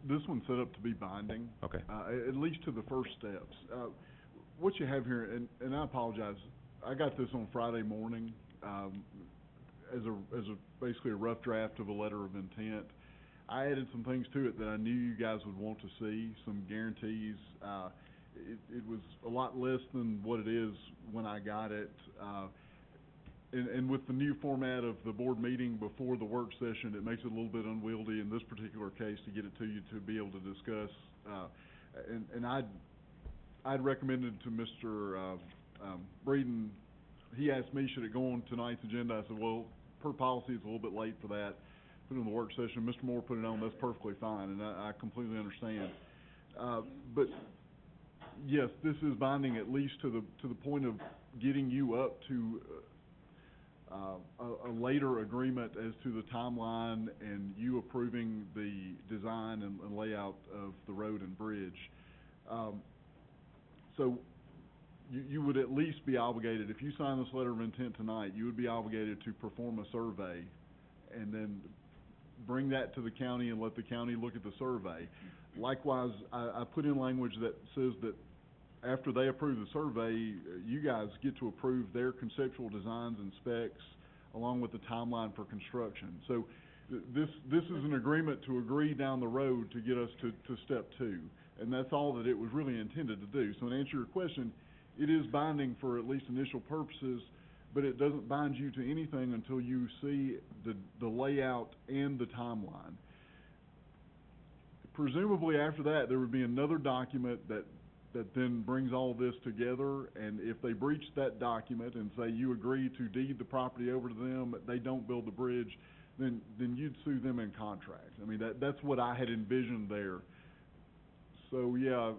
This one's set up to be binding. Okay. At least to the first steps. What you have here, and I apologize, I got this on Friday morning as basically a rough draft of a letter of intent. I added some things to it that I knew you guys would want to see, some guarantees. It was a lot less than what it is when I got it. And with the new format of the board meeting before the work session, it makes it a little bit unwieldy in this particular case to get it to you to be able to discuss. And I'd recommended to Mr. Breeden, he asked me, should it go on tonight's agenda? I said, well, per policy, it's a little bit late for that. Put it on the work session. Mr. Moore put it on, that's perfectly fine, and I completely understand. But yes, this is binding at least to the point of getting you up to a later agreement as to the timeline and you approving the design and layout of the road and bridge. So you would at least be obligated, if you sign this letter of intent tonight, you would be obligated to perform a survey and then bring that to the county and let the county look at the survey. Likewise, I put in language that says that after they approve the survey, you guys get to approve their conceptual designs and specs along with the timeline for construction. So this is an agreement to agree down the road to get us to step two. And that's all that it was really intended to do. So to answer your question, it is binding for at least initial purposes, but it doesn't bind you to anything until you see the layout and the timeline. Presumably after that, there would be another document that then brings all this together, and if they breach that document and say you agree to deed the property over to them, but they don't build the bridge, then you'd sue them in contract. I mean, that's what I had envisioned there. So yeah,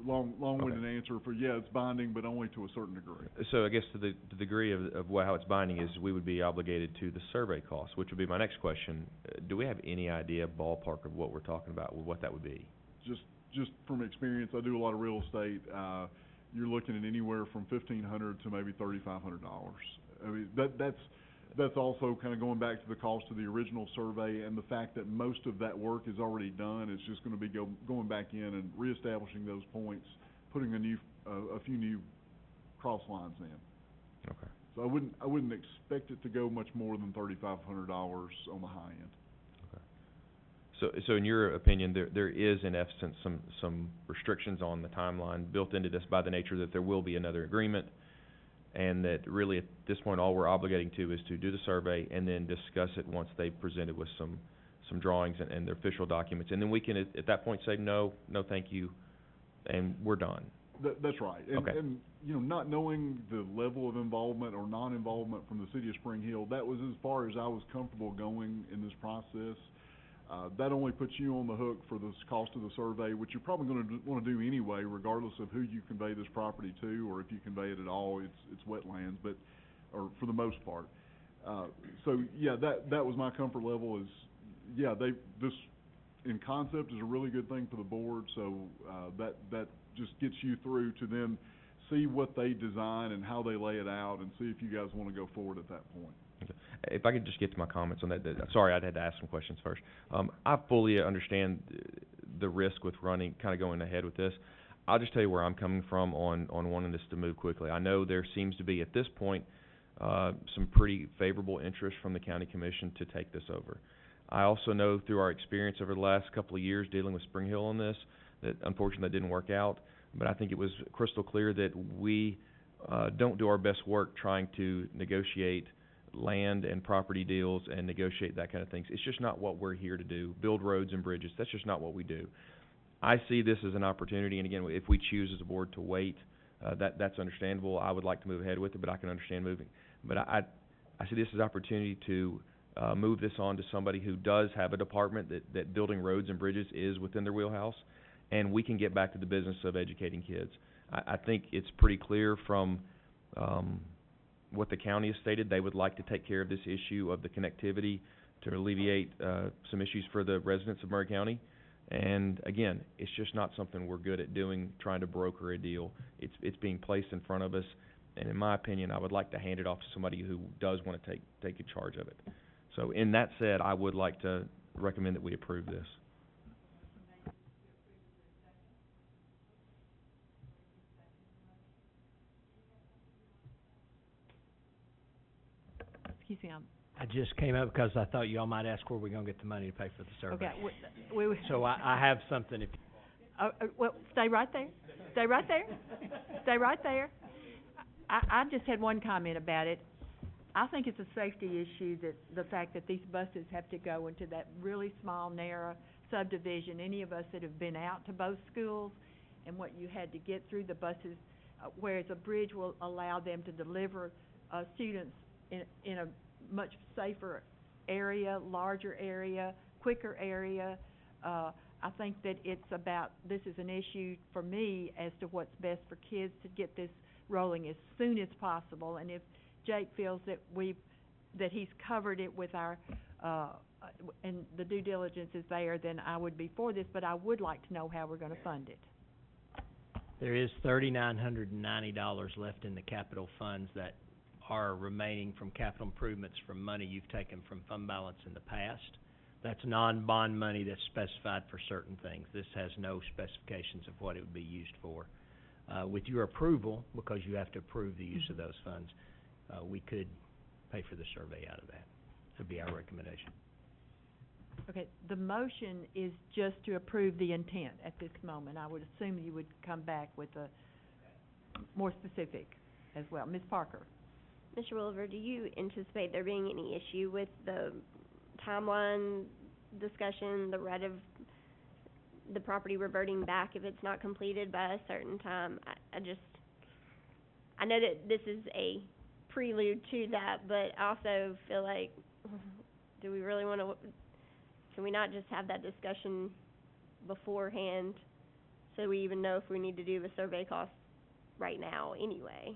long-winded answer for yeah, it's binding, but only to a certain degree. So I guess to the degree of how it's binding is we would be obligated to the survey costs, which would be my next question. Do we have any idea, ballpark, of what we're talking about, what that would be? Just from experience, I do a lot of real estate. You're looking at anywhere from $1,500 to maybe $3,500. I mean, that's also kind of going back to the cost of the original survey and the fact that most of that work is already done. It's just going to be going back in and reestablishing those points, putting a few new cross lines in. Okay. So I wouldn't expect it to go much more than $3,500 on the high end. So in your opinion, there is in essence some restrictions on the timeline built into this by the nature that there will be another agreement, and that really at this point all we're obligating to is to do the survey and then discuss it once they've presented with some drawings and their official documents, and then we can at that point say no thank you, and we're done. That's right. And you know, not knowing the level of involvement or non-involvement from the city of Spring Hill, that was as far as I was comfortable going in this process. That only puts you on the hook for the cost of the survey, which you're probably going to want to do anyway, regardless of who you convey this property to, or if you convey it at all. It's wetlands, or for the most part. So yeah, that was my comfort level. Is yeah, this in concept is a really good thing for the board. So that just gets you through to then see what they design and how they lay it out, and see if you guys wanna go forward at that point. If I could just get to my comments on that, sorry, I had to ask some questions first. I fully understand the risk with kinda going ahead with this. I'll just tell you where I'm coming from on wanting this to move quickly. I know there seems to be, at this point, some pretty favorable interest from the county commission to take this over. I also know through our experience over the last couple of years dealing with Spring Hill on this, that unfortunately that didn't work out, but I think it was crystal clear that we don't do our best work trying to negotiate land and property deals and negotiate that kind of things. It's just not what we're here to do. Build roads and bridges, that's just not what we do. I see this as an opportunity, and again, if we choose as a board to wait, that's understandable. I would like to move ahead with it, but I can understand moving. But I see this as an opportunity to move this on to somebody who does have a department that building roads and bridges is within their wheelhouse, and we can get back to the business of educating kids. I think it's pretty clear from what the county has stated. They would like to take care of this issue of the connectivity to alleviate some issues for the residents of Murray County. And again, it's just not something we're good at doing, trying to broker a deal. It's being placed in front of us, and in my opinion, I would like to hand it off to somebody who does want to take charge of it. So in that said, I would like to recommend that we approve this. Excuse me, I just came up because I thought y'all might ask where we're gonna get the money to pay for the survey. okay, we So I have something if, well, stay right there. Stay right there. Stay right there. I just had one comment about it. I think it's a safety issue that the fact that these buses have to go into that really small, narrow subdivision. Any of us that have been out to both schools and what you had to get through the buses, whereas a bridge will allow them to deliver students in a much safer area, larger area, quicker area. I think that this is an issue for me as to what's best for kids to get this rolling as soon as possible. And if Jake feels that he's covered it with our, and the due diligence is there, then I would be for this, but I would like to know how we're gonna fund it. there is $3,990 left in the capital funds that are remaining from capital improvements from money you've taken from fund balance in the past. That's non-bond money that's specified for certain things. This has no specifications of what it would be used for. With your approval, because you have to approve the use of those funds, we could pay for the survey out of that. That'd be our recommendation. Okay, the motion is just to approve the intent at this moment. I would assume you would come back with a more specific as well. Ms. Parker? Mr. Williver, do you anticipate there being any issue with the timeline discussion, the right of the property reverting back if it's not completed by a certain time? I know that this is a prelude to that, but I also feel like, do we really want to, can we not just have that discussion beforehand so we even know if we need to do the survey costs right now anyway?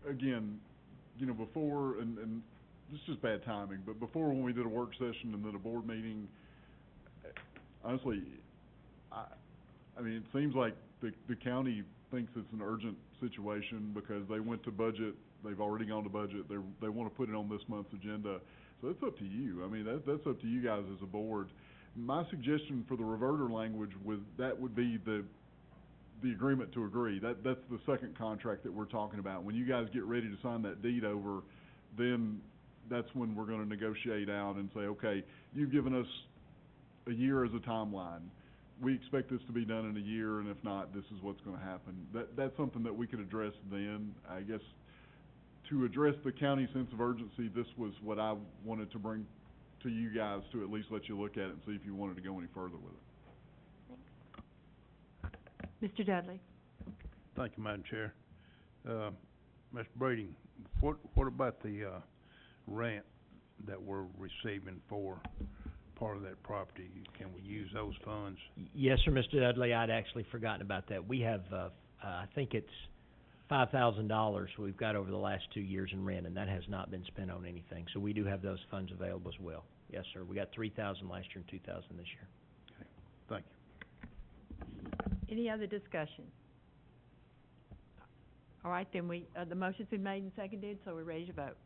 Again, before, and this is just bad timing, but before when we did a work session and then a board meeting, honestly, I mean, it seems like the county thinks it's an urgent situation because they went to budget, they've already gone to budget, they want to put it on this month's agenda. So it's up to you. I mean, that's up to you guys as a board. My suggestion for the reverter language would be the agreement to agree. That's the second contract that we're talking about. When you guys get ready to sign that deed over, then that's when we're going to negotiate out and say, okay, you've given us a year as a timeline. We expect this to be done in a year, and if not, this is what's going to happen. That's something that we could address then. I guess to address the county sense of urgency, this was what I wanted to bring to you guys to at least let you look at it and see if you wanted to go any further with it. Mr. Dudley? Thank you, Madam Chair. Mr. Brady, what about the rent that we're receiving for part of that property? Can we use those funds? Yes, sir, Mr. Dudley, I'd actually forgotten about that. We have, I think it's $5,000 we've got over the last 2 years in rent, and that has not been spent on anything. So we do have those funds available as well. Yes, sir. We got $3,000 last year and $2,000 this year. Okay, thank you. Any other discussion? All right, then the motion's been made and seconded, so we're ready to vote.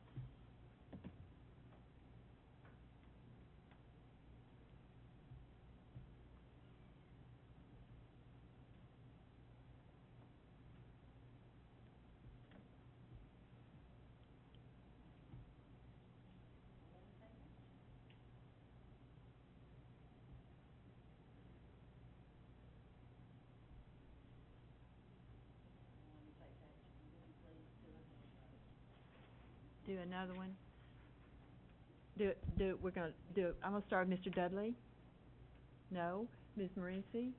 Do another one. We're gonna do it, I'm gonna start with Mr. Dudley. No. Ms. Morency?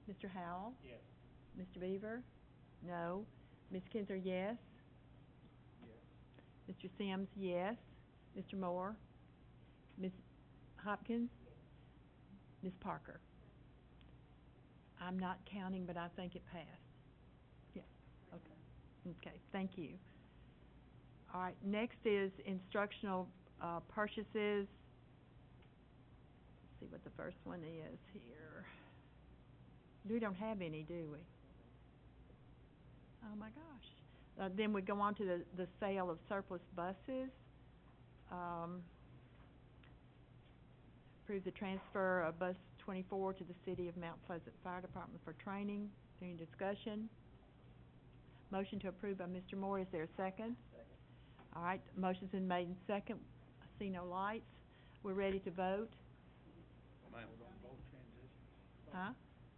Yes. Mr. Howell? Yes. Mr. Beaver? No. Ms. Kinzer, yes. Yes. Mr. Sims, yes. Mr. Moore? Ms. Hopkins? Ms. Parker? I'm not counting, but I think it passed. Yeah, okay. Okay, thank you. All right, next is instructional purchases. Let's see what the first one is here. We don't have any, do we? Oh my gosh. Then we go on to the sale of surplus buses. Approve the transfer of bus 24 to the City of Mount Pleasant Fire Department for training. Any discussion? Motion to approve by Mr. Moore. Is there a second? All right, motion's been made and second. I see no lights. We're ready to vote. Ma'am. Huh?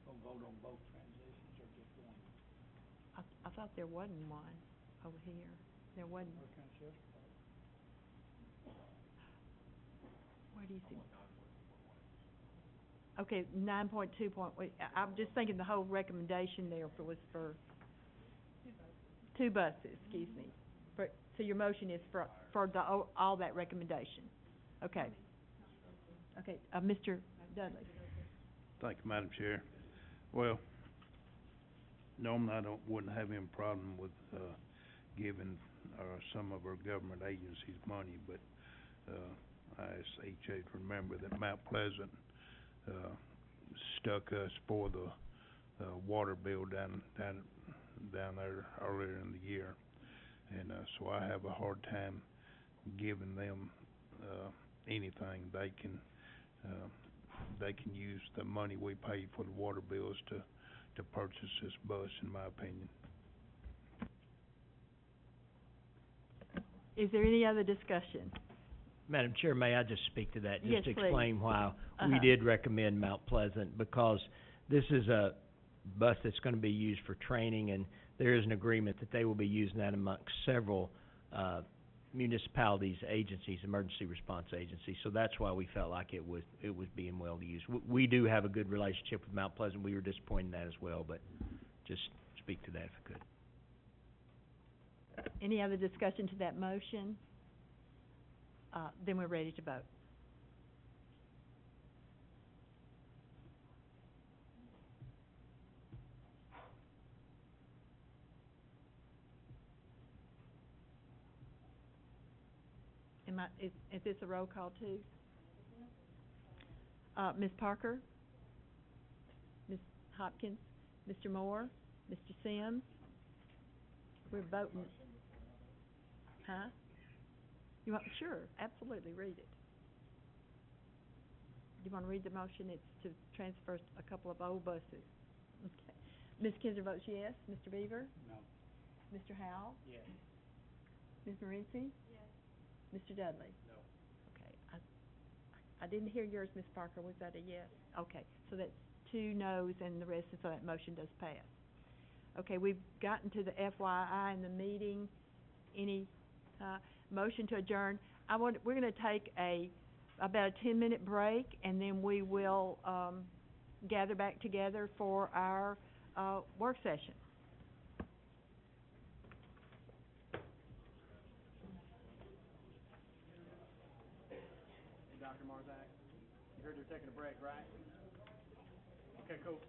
Don't vote on both transitions or just one? I thought there wasn't one over here. There wasn't. Where do you see? Okay, 9.2 I'm just thinking the whole recommendation there was for two buses, excuse me. So your motion is for all that recommendation? Okay. Okay, Mr. Dudley. Thank you, Madam Chair. Well, normally wouldn't have any problem with, giving, some of our government agencies money, but, I asked HA to remember that Mount Pleasant, stuck us for the, water bill down there earlier in the year. And, so I have a hard time giving them, anything. They can use the money we pay for the water bills to purchase this bus, in my opinion. Is there any other discussion? Madam Chair, may I just speak to that? Yes, Just to please. explain why we did recommend Mount Pleasant, because this is a bus that's gonna be used for training, and there is an agreement that they will be using that amongst several, municipalities, agencies, emergency response agencies. So that's why we felt like it was being well used. We do have a good relationship with Mount Pleasant. We were disappointed in that as well, but just speak to that if I could. Any other discussion to that motion? Then we're ready to vote. Is this a roll call too? Ms. Parker? Ms. Hopkins? Mr. Moore? Mr. Sims? We're voting. Huh? You want, sure, absolutely, read it. You want to read the motion? It's to transfer a couple of old buses. Okay. Ms. Kinzer votes yes. Mr. Beaver? No. Mr. Howell? Yes. Ms. Morency? Yes. Mr. Dudley? No. Okay, I didn't hear yours, Ms. Parker. Was that a yes? Okay, so that's 2 noes and the rest, so that motion does pass. Okay, we've gotten to the FYI in the meeting. Any, motion to adjourn? We're gonna take about a 10-minute break, and then we will, gather back together for our, work session. Hey, Dr. Marzak, you heard they're taking a break, right? Okay, cool.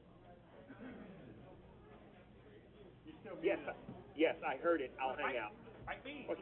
You still Yes, muted? yes, I heard it. I'll hang out. Right, me. Okay.